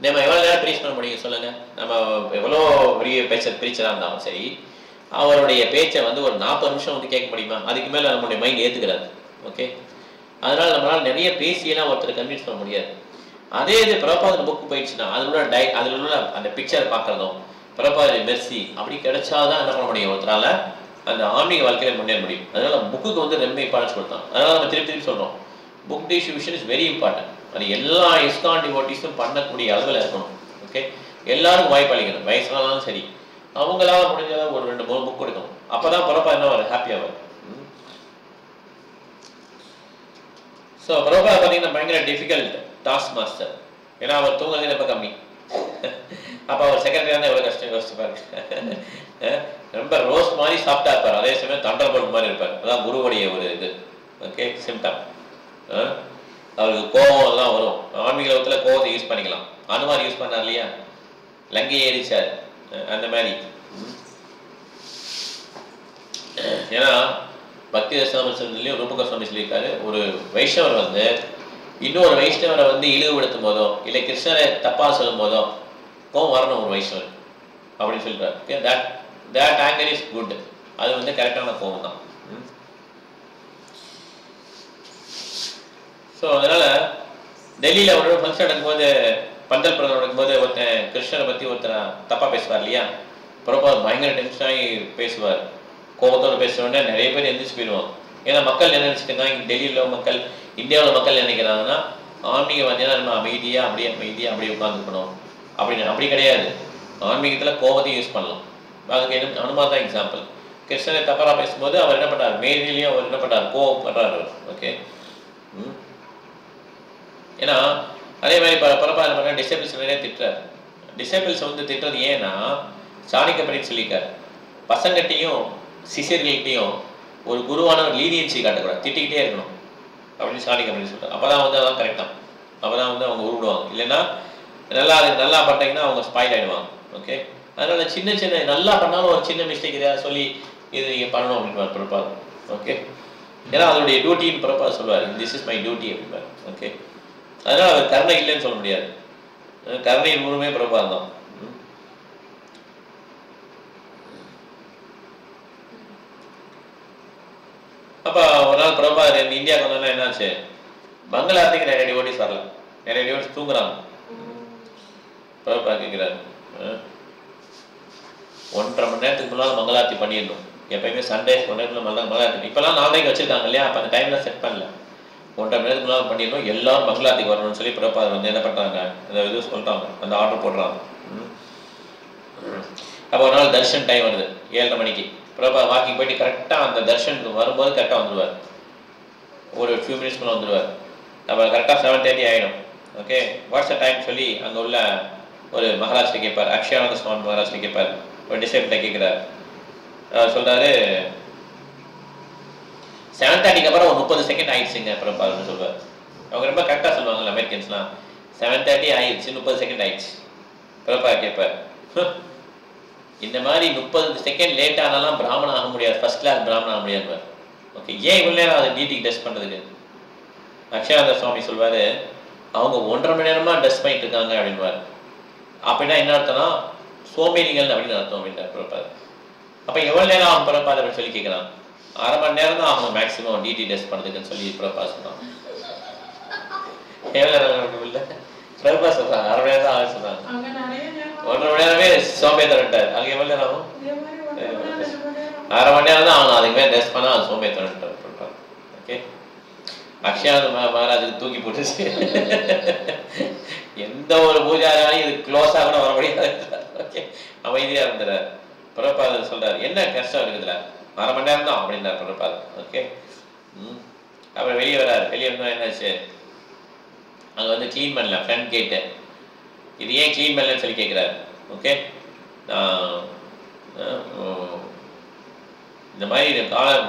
நம்ம எவ்வளோ நேரம் ப்ரீச் பண்ண முடியும் சொல்லுங்கள், நம்ம எவ்வளோ பெரிய பிரீச்சராக இருந்தாலும் சரி அவருடைய பேச்சை வந்து ஒரு 40 நிமிஷம் வந்து கேட்க முடியுமா? அதுக்கு மேலே நம்மளுடைய மைண்ட் ஏற்றுக்கிறாரு. ஓகே, அதனால் நம்மளால் நிறைய பேசியெல்லாம் ஒருத்தர் கன்வின்ஸ் பண்ண முடியாது. அதே இது பிரபாத் புக்கு போயிடுச்சுன்னா அதில் உள்ள அந்த பிக்சரை பார்க்குறதும் பிரபாத் மெர்சி அப்படி கிடைச்சாதான் என்ன பண்ண முடியும், ஒருத்தரால் அந்த ஆன்மீக வாழ்க்கையில முன்னேற முடியும். அதனால் புக்குக்கு வந்து ரொம்ப இம்பார்ட்டன்ஸ் கொடுத்தோம். அதனால் நம்ம திருப்பி சொல்கிறோம், book distribution is very important. அது எல்லா இஸ்கான் டிவோட்டிஸும் பண்ணக்கூடிய அளவில் இருக்கணும். ஓகே, எல்லாருக்கும் வாய்ப்பு அளிக்கணும், வயசானாலும் சரி அவங்களால முடிஞ்சதை ஒரு 2-3 புக் கொடுக்கணும். அப்போ தான் பிரபாத் என்ன வரும், ஹாப்பியாக வரும். ஸோ பிரபாத் பார்த்தீங்கன்னா பயங்கர டிஃபிகல்ட் டாஸ்க் மாஸ்டர். ஏன்னா அவர் தூங்குறதே ரொம்ப கம்மி. அப்போ அவர் செக்ரட்டரியாக இருந்தால் எவ்வளோ கஷ்டம் யோசிச்சு பாருங்க. ரொம்ப ரோஸ் மாதிரி சாப்பிட்டா இருப்பார், அதே சமயம் தண்டர் போல்ட் மாதிரி இருப்பார். அதான் குருவுடைய ஒரு இது. Okay, symptom. அவருக்கு கோபம் எல்லாம் வரும். ஆன்மீக லோகத்தில் கோபத்தை யூஸ் பண்ணிக்கலாம். அனுமார் யூஸ் பண்ணார் இல்லையா, லங்கை ஏறிச்சார் அந்த மாதிரி. ஏன்னா பக்தி ரசாமசன்லையும் ரூபக சுவாமி சொல்லியிருக்காரு, ஒரு வைஷ்ணவர் வந்து இன்னொரு வைஷ்ணவரை வந்து இழிவுபடுத்தும் போதோ இல்லை கிருஷ்ணரை தப்பாக சொல்லும் போதோ கோபம் வரணும் ஒரு வைஷ்ணவர் அப்படின்னு சொல்லிட்டார். That anchor is good. அது வந்து கரெக்டான கோபம் தான். ஸோ அதனால் டெல்லியில் ஒரு ஃபங்க்ஷன் நடக்கும்போது பந்தல் பிரதம் நடக்கும்போது ஒருத்தன் கிருஷ்ணரை பற்றி ஒருத்தனை தப்பாக பேசுவார் இல்லையா, பிரபாத் பயங்கர டென்ஷனாகி பேசுவார். கோபத்தோடு பேசுகிறோன்னே நிறைய பேர் எந்திரிச்சு போயிடுவாங்க. ஏன்னா மக்கள் என்ன நினச்சிக்கிறாங்க, டெல்லியில் மக்கள் இந்தியாவில் மக்கள் நினைக்கிறாங்கன்னா ஆன்மீகவாதியாக நம்ம அமைதியாக அப்படியே உட்காந்துக்கணும் அப்படின்னு. அப்படி கிடையாது. ஆன்மீகத்தில் கோபத்தையும் யூஸ் பண்ணலாம். அதுக்கு என்ன அனுமார் தான் எக்ஸாம்பிள். கிருஷ்ணரை தப்பாக பேசும்போது அவர் என்ன பண்ணுறார், மேலிலையும் அவர் என்ன பண்ணுறார், கோபப்படுறாரு. ஓகே, ஏன்னா அதே மாதிரி பிரபாத் என்ன பண்ணால் டிசேபிள்ஸ் நிறைய திட்டுறாரு. டிசேபிள்ஸ் வந்து திட்டுறது ஏன்னா சாணிக்கப்படின்னு சொல்லியிருக்காரு, பசங்கள்கிட்டையும் சிஷியர்கள்கிட்டையும் ஒரு குருவான ஒரு லீனியன்சி காட்டக்கூடாது, திட்டிக்கிட்டே இருக்கணும் அப்படின்னு சாணிக்கப்படின்னு சொல்கிறார். அப்போ தான் வந்து அதான் கரெக்டாக. அப்பதான் வந்து அவங்க உருவிடுவாங்க. இல்லைன்னா நல்லா பண்ணிட்டீங்கன்னா அவங்க ஸ்பாயில் ஆயிடுவாங்க. ஓகே, அதனால சின்ன சின்ன நல்லா பண்ணாலும் ஒரு சின்ன மிஸ்டேக் இதையா சொல்லி இது நீங்க பண்ணணும் அப்படின்னு பிறப்பாரு. ஓகே, ஏன்னா அதனுடைய டியூட்டின்னு பிறப்பா சொல்லுவார், திஸ் இஸ் மை டியூட்டி அப்படின்பார். ஓகே, அதனால அவர் கருணை இல்லைன்னு சொல்ல முடியாது. கருணையின் உருவமே பிறப்பார் தான். அப்ப ஒரு நாள் பிரபார் இந்தியாவுக்கு வந்தோன்னா என்னாச்சு, மங்களாரத்துக்கு நிறைய டிவோட்டிஸ் வரல, நிறைய டிவோட்டிஸ் தூங்குறாங்க. பிரபா கேட்கிறாரு, 1.5 மணி நேரத்துக்கு முன்னால மங்களாரத்தி பண்ணிடணும். எப்பயுமே சண்டேஸ் 1 நேரத்துல மங்களாரத்தி, இப்பெல்லாம் 4 மணிக்கு வச்சிருக்காங்க இல்லையா, அப்ப அந்த டைம்ல செட் பண்ணல. 1.5 மணி நேரத்துக்கு முன்னால பண்ணிடணும், எல்லாரும் மங்களாரத்திக்கு வரணும்னு சொல்லி பிரபா வந்து என்ன பண்றாங்க, அந்த இது சொல்றாங்க, அந்த ஆர்டர் போடுறாங்க. அப்போ ஒரு நாள் தர்ஷன் டைம் வருது 7:30 மணிக்கு. பிரபா வாக்கிங் போயிட்டு கரெக்டா அந்த தர்ஷனுக்கு வரும்போது கரெக்டா வந்துடுவார், ஒரு ஃபியூ மினிட்ஸ்க்குள்ள வந்துடுவார். அப்போ கரெக்டாக 7:30 ஆகிடும். ஓகே, வாட்ஸ் அ டைம் சொல்லி அங்கே உள்ள ஒரு மகாராஷ்டிரி கேட்பார், அக்ஷயானந்த சுவாமி மகாராஷ்டிரி கேட்பார், ஒரு டிசைப்கிட்ட கேட்குறாரு. அவர் சொல்றாரு 7:30க்கு அப்புறம் ஒரு 30 செகண்ட் ஆயிடுச்சுங்க பிரபான்னு சொல்லுவார். அவங்க ரொம்ப கரெக்டாக சொல்லுவாங்கல்ல அமெரிக்கன்ஸ்லாம், 7:30 ஆயிடுச்சு, 30 செகண்ட் ஆயிடுச்சு. பிரபா கேட்பார், இந்த மாதிரி 30 செகண்ட் லேட் ஆனாலும் பிராமணன் ஆக முடியாது, ஃபர்ஸ்ட் கிளாஸ் பிராமணன் ஆக முடியாது. ஓகே, ஏன் இவ்வளோ நேரம் அதை டியூட்டி டெஸ்ட் பண்ணுறதுக்கு? அக்ஷயானந்த சுவாமி சொல்வாரு, அவங்க 1.5 மணி நேரமா டெஸ்ட் பண்ணிட்டு இருக்காங்க அப்படின்வார். அப்படின்னா என்ன அர்த்தம்னா சோம்பேறிகள் அப்படின்னு அர்த்தம் அப்படின்றார் பிரபாத். அப்ப எவ்வளவு நேரம் ஆகும் பிரபாத் அப்படின்னு சொல்லி கேட்கிறான். 1/2 மணி நேரம் தான் ஆகும் மேக்சிமம் டிடி டெஸ்ட் பண்ணுறதுக்குன்னு சொல்லி பிரபாத் சொல்றான். எவ்வளவு நேரம் இல்லை பிரபா சொல்றாங்க, 1/2 மணி நேரம் தான் ஆகும் சொல்றாங்க. 1.5 மணி நேரமே சோம்பேத்தரன்ட்டார். அங்க எவ்வளவு நேரம் ஆகும்? 1/2 மணி நேரம் தான் ஆகும், அதுக்கு மேலே டெஸ்ட் பண்ணா அது சோம்பேத்தரன்ட்டார் பிரபாத். ஓகே, அக்ஷயானந்த மகாராஜுக்கு தூக்கி போட்டுச்சு. எந்த ஒரு பூஜாராலையும் இது க்ளோஸா கூட வர முடியாது. ஓகே, அமைதியா இருந்தார். பிரபாதர் சொல்றாரு, என்ன கஷ்டம் இருக்குதுல, 1/2 மணி நேரம் தான் அப்படின்னார் பிரபாதர். ஓகே, அப்புறம் வெளியே வர்றாரு. வெளியே வந்தா என்னாச்சு, அங்க வந்து கிளீன் பண்ணல ஃப்ரண்ட் கேட்டு. இது ஏன் கிளீன் பண்ணலன்னு சொல்லி கேட்கிறாரு. ஓகே, இந்த மாதிரி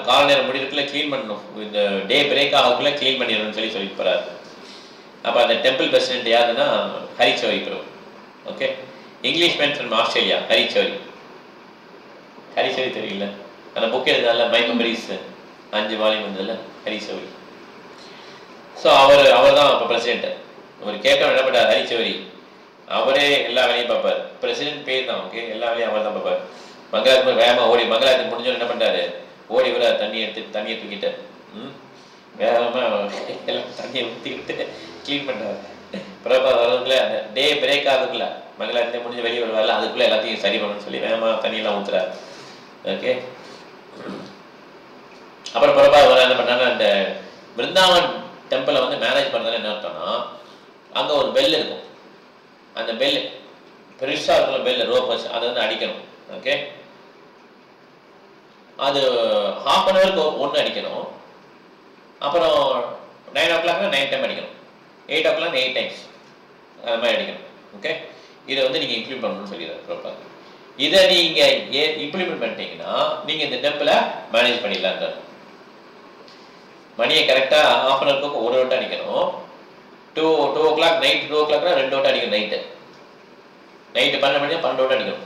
கால நேரம் முடிவுக்குள்ள கிளீன் பண்ணணும், இந்த டே பிரேக் ஆகக்குள்ள கிளீன் பண்ணிடணும்னு சொல்லி போறாரு. அப்போ அந்த டெம்பிள் பிரசிடென்ட் யாருன்னா Harisauri Prabhu. Okay, English man from Australia, Harisauri. Harisauri தெரியல, அந்த புக் எழுதுனால மை மெமரிஸ் 5 வால்யூம் வந்ததுல ஹரிச்சௌரி. ஸோ அவர் தான் இப்போ பிரசிடென்ட். அவர் கேட்க என்ன பண்ணார் ஹரிச்சௌரி, அவரே எல்லா வேலையும் பார்ப்பார். பிரசிடென்ட் பேர் தான். ஓகே, எல்லா வேலையும் அவர் தான் பார்ப்பார். மங்களாரத்துக்கு வேகமாக ஓடி, மங்களாரத்துக்கு முடிஞ்சோன்னு என்ன பண்ணுறாரு, ஓடி வர தண்ணியை தூக்கிட்டு வேகமாக எல்லாம் தண்ணியை ஊற்றிக்கிட்டு க்ளீன் பண்ணுறாரு. பிரபா வரதுக்குள்ள அந்த டே பிரேக் ஆகுதுக்குள்ள மங்களாரத்தை முடிஞ்சு வெளியே வருவார்ல, அதுக்குள்ளே எல்லாத்தையும் சரி பண்ணணும்னு சொல்லி வேகமாக தண்ணியெல்லாம் ஊற்றுறாரு. ஓகே, அப்புறம் பிரபா வர என்ன பண்ணாரு, அந்த பிருந்தாவன் டெம்பிளை வந்து மேனேஜ் பண்ணுறதுல என்ன அர்த்தம்னா, அங்கே ஒரு பெல் இருக்கும். அந்த பெல் பெருசாக இருக்கிற பெல் ரோப் வச்சு அதை வந்து அடிக்கணும். ஓகே, அது 1/2 அன் ஹவருக்கு 1 அடிக்கணும். அப்புறம் 9 o'clock 9 டைம் அடிக்கணும், 8 o'clock 8 டைம்ஸ் அது மாதிரி அடிக்கணும். ஓகே, இதை வந்து நீங்கள் இம்ப்ளிமெண்ட் பண்ணணும்னு சொல்லிடுறாரு ப்ராப்பர். இதை நீங்கள் இம்ப்ளிமெண்ட் பண்ணிட்டீங்கன்னா நீங்கள் இந்த டெம்பிளை மேனேஜ் பண்ணிடலான்றார். மணியை கரெக்டாக 1/2 அன் ஹவருக்கு 1 வட்டம் அடிக்கணும். 2 o'clock நைட் 2 o'clock 2 வட்டம் அடிக்கணும். நைட்டு 12 மணி 12 வட்டம் அடிக்கணும்.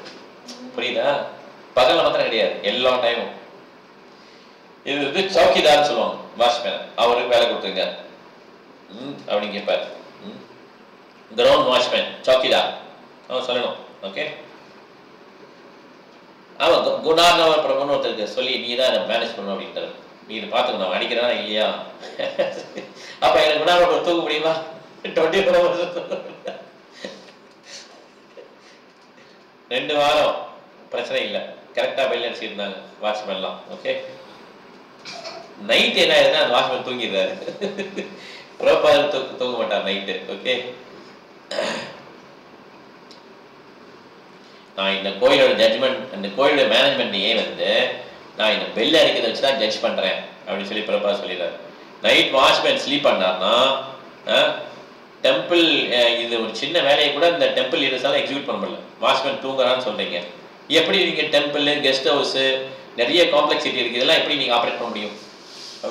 புரியுதா? பகலில் மாத்திரம் கிடையாது, எல்லா டைமும். இது வந்து சௌக்கிதார்னு சொல்லுவாங்க, வாட்ச்மேன். அவருக்கு வேலை கொடுத்துருங்க அப்படின்னு கேட்பார். கிரவுண்ட் வாட்ச்மேன் சௌக்கிதார் அவன் சொல்லணும். ஓகே, அவன் குணார்னவர் பிரபுன்னு ஒருத்தருக்கு சொல்லி நீ தான் மேனேஜ் பண்ணணும் அப்படின்றது. நீ இதை பார்த்துக்கணும், அடிக்கிறதா இல்லையா? அப்ப எனக்கு குணார்னவர் தூக்க முடியுமா? 24 hours 2 வாரம் பிரச்சனை இல்லை, கரெக்டாக பெல் அடிச்சுருந்தாங்க வாட்ச்மேன்லாம். ஓகே, நைட் என்ன ஆயிடுதுன்னா அந்த வாட்ச்மேன் தூங்கிடுறாரு. ப்ரோப்பார் தூங்க மாட்டார் நைட்டு. ஓகே, நான் இந்த கோயிலோட ஜட்ஜ்மெண்ட், இந்த கோயிலோட மேனேஜ்மெண்ட் ஏன் வந்து நான் இந்த பெல் அடிக்கிறத வச்சு தான் ஜட்ஜ் பண்ணுறேன் அப்படின்னு சொல்லி ப்ரோப்பார் சொல்லிடுறாரு. நைட் வாட்ச்மேன் ஸ்லீப் பண்ணார்னா டெம்பிள் இது ஒரு சின்ன வேலையை கூட இந்த டெம்பிள் லீடர்ஸால எக்ஸிக்யூட் பண்ண முடியல. வாட்ச்மேன் தூங்குறான்னு சொல்றீங்க, எப்படி நீங்க டெம்பிள் கெஸ்ட் ஹவுஸ் நிறைய காம்ப்ளெக்சிட்டி இருக்கு, இதெல்லாம் எப்படி நீங்க ஆப்ரேட் பண்ண முடியும்?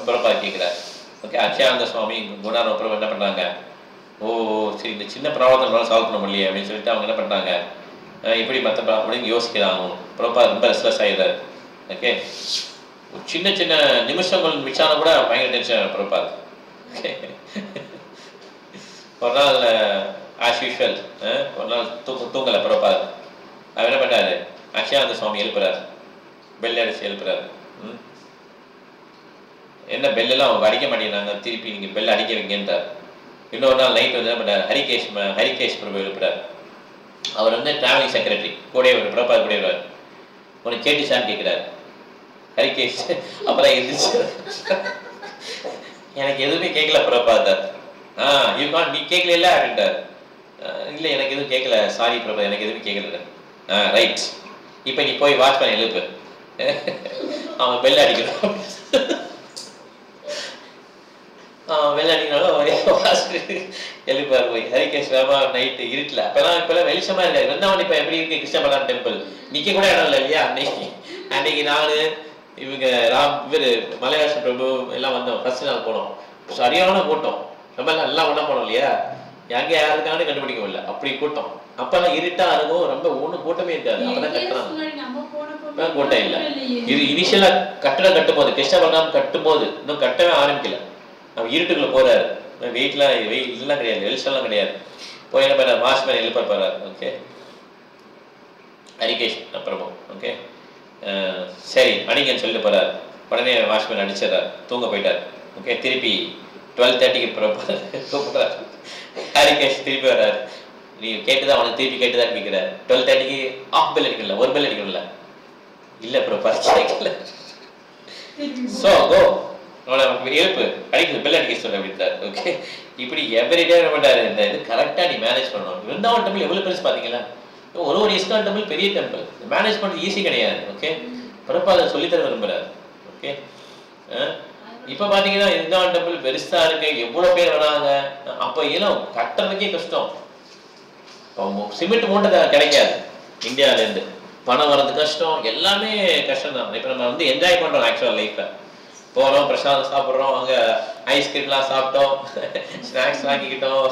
ப்ரோப்பார் கேட்கிறார். ஓகே, அக்ஷயானந்த சுவாமி குணார் அப்புறம் என்ன பண்றாங்க, ஓ சரி இந்த சின்ன ப்ராப்ளத்தை சால்வ் பண்ண முடியலையே அப்படின்னு சொல்லிட்டு அவங்க என்ன பண்ணுறாங்க, எப்படி மற்ற ப்ராப்ளம் யோசிக்கிறாங்க. ப்ரோப்பா ரொம்ப ரெஸ்ட்லெஸ் ஆகிடுறாரு. ஓகே, ஒரு சின்ன சின்ன நிமிஷங்கள் மிச்சான கூட பயங்கர டென்ஷன் ப்ரோப்பா. ஓகே, ஒரு நாள் ஆஸ் யூஷுவல் ஒரு நாள் தூங்கலை ப்ரோப்பா. அவர் என்ன பண்ணாரு, அக்ஷயானந்த சுவாமி எழுப்புறாரு, பெல் அடிச்சு எழுப்புறாரு. என்ன பெல்லெல்லாம் அவங்க அடிக்க மாட்டேங்கிறாங்க, திருப்பி நீங்கள் பெல் அடிக்க வைங்கன்றார். இன்னொரு நாள் நைட் வந்து என்ன பண்ணார், ஹரிகேஷ் பிரபு எழுப்புறார். அவர் வந்து டிராவலிங் செக்ரட்டரி கூட ஒரு ப்ரோப்பா கூட வருவார். உனக்கு கேட்டுச்சான்னு கேட்குறாரு ஹரிகேஷ். அப்புறம் இருந்துச்சு எனக்கு எதுவுமே கேட்கல ப்ரோப்பா சார். நீ கேட்கல அப்படின்ட்டார். இல்லை எனக்கு எதுவும் கேட்கல, சாரி ப்ரோப்பா எனக்கு எதுவுமே கேட்கல. ரைட், இப்போ நீ போய் வாட்ச் பண்ணி எழுப்பு, அவன் பெல் அடிக்கணும். வெள்ள அடிக்கிறாலும் எழுப்பாரு போய் ஹரிகேஷ் வேமா நைட்டு இருட்டில். இப்பெல்லாம் வெளிச்சமா இருக்காது. வெந்தாவன் இப்போ எப்படி இருக்கு கிருஷ்ணபரான் டெம்பிள், நிற்க கூட இடம் இல்லை இல்லையா. அன்னைக்கு நான் இவங்க இவர் மலையாள பிரபு எல்லாம் வந்தோம். ஃபர்ஸ்ட் நாள் போனோம், சரியான கூட்டம். நம்ம எல்லாம் ஒன்றா போனோம் இல்லையா, எங்கே யாருக்கானு கண்டுபிடிக்க முடியல, அப்படி கூட்டம். அப்பெல்லாம் இருட்டா இருக்கும், ரொம்ப ஒன்றும் கூட்டமே இருக்காது. அப்பதான் கட்டுறாங்க, கூட்டம் இல்லை. இது இனிஷியலா கட்டடம் கட்டும் போது, கிருஷ்ணபரான் கட்டும் போது இன்னும் கட்டவே ஆரம்பிக்கல. அவர் இருட்டுக்குள்ள போறாரு, வெயில் இதெல்லாம் கிடையாது, வெளிச்சம்லாம் கிடையாது. போய் என்ன பண்ண வாட்ச்மேன் எழுப்ப போறாரு. ஓகே, ஹரிகேஷ் அப்புறமா ஓகே சரி அடிங்கன்னு சொல்லிட்டு போறாரு. உடனே வாட்ச்மேன் அடிச்சிடறாரு, தூங்க போயிட்டார். ஓகே, திருப்பி 12:30க்கு கூப்பிடுறாரு. ஹரிகேஷ் திருப்பி வர்றாரு. நீ கேட்டுதான், அவனுக்கு திருப்பி கேட்டுதான் கேட்கிறாரு. 12:30க்கு ஆஃப் பெல் அடிக்கல, ஒரு பெல் அடிக்கணும்ல. இல்ல ப்ரோப்பா கேட்கல. சோ கோ எழுப்பு, அடிக்கிறது பெல் அடிக்க சொல்ல அப்படின்றாரு. ஓகே, இப்படி எவ்ரிடே என்ன பண்றாரு, இந்த இது கரெக்டா நீ மேனேஜ் பண்ணணும். விருந்தாவன் டெம்பிள் எவ்வளவு பெருசு பாத்தீங்களா, ஒரு இஸ்கான் டெம்பிள் பெரிய டெம்பிள், மேனேஜ் பண்றது ஈஸி கிடையாது. ஓகே, பிறப்பா அதை சொல்லித்தர விரும்புறாரு. ஓகே, இப்ப பாத்தீங்கன்னா விருந்தாவன் டெம்பிள் பெருசா இருக்கு, எவ்வளவு பேர் வராங்க. அப்ப ஏன்னா கட்டுறதுக்கே கஷ்டம், சிமெண்ட் மூட்டை கிடைக்காது இந்தியாவில இருந்து, பணம் வர்றது கஷ்டம், எல்லாமே கஷ்டம் தான். இப்ப நம்ம வந்து என்ஜாய் பண்றோம் ஆக்சுவலா லைஃப்ல. போறோம், பிரசாதம் சாப்பிட்றோம், அங்கே ஐஸ்கிரீம்லாம் சாப்பிட்டோம், ஸ்நாக்ஸ் வாங்கிக்கிட்டோம்,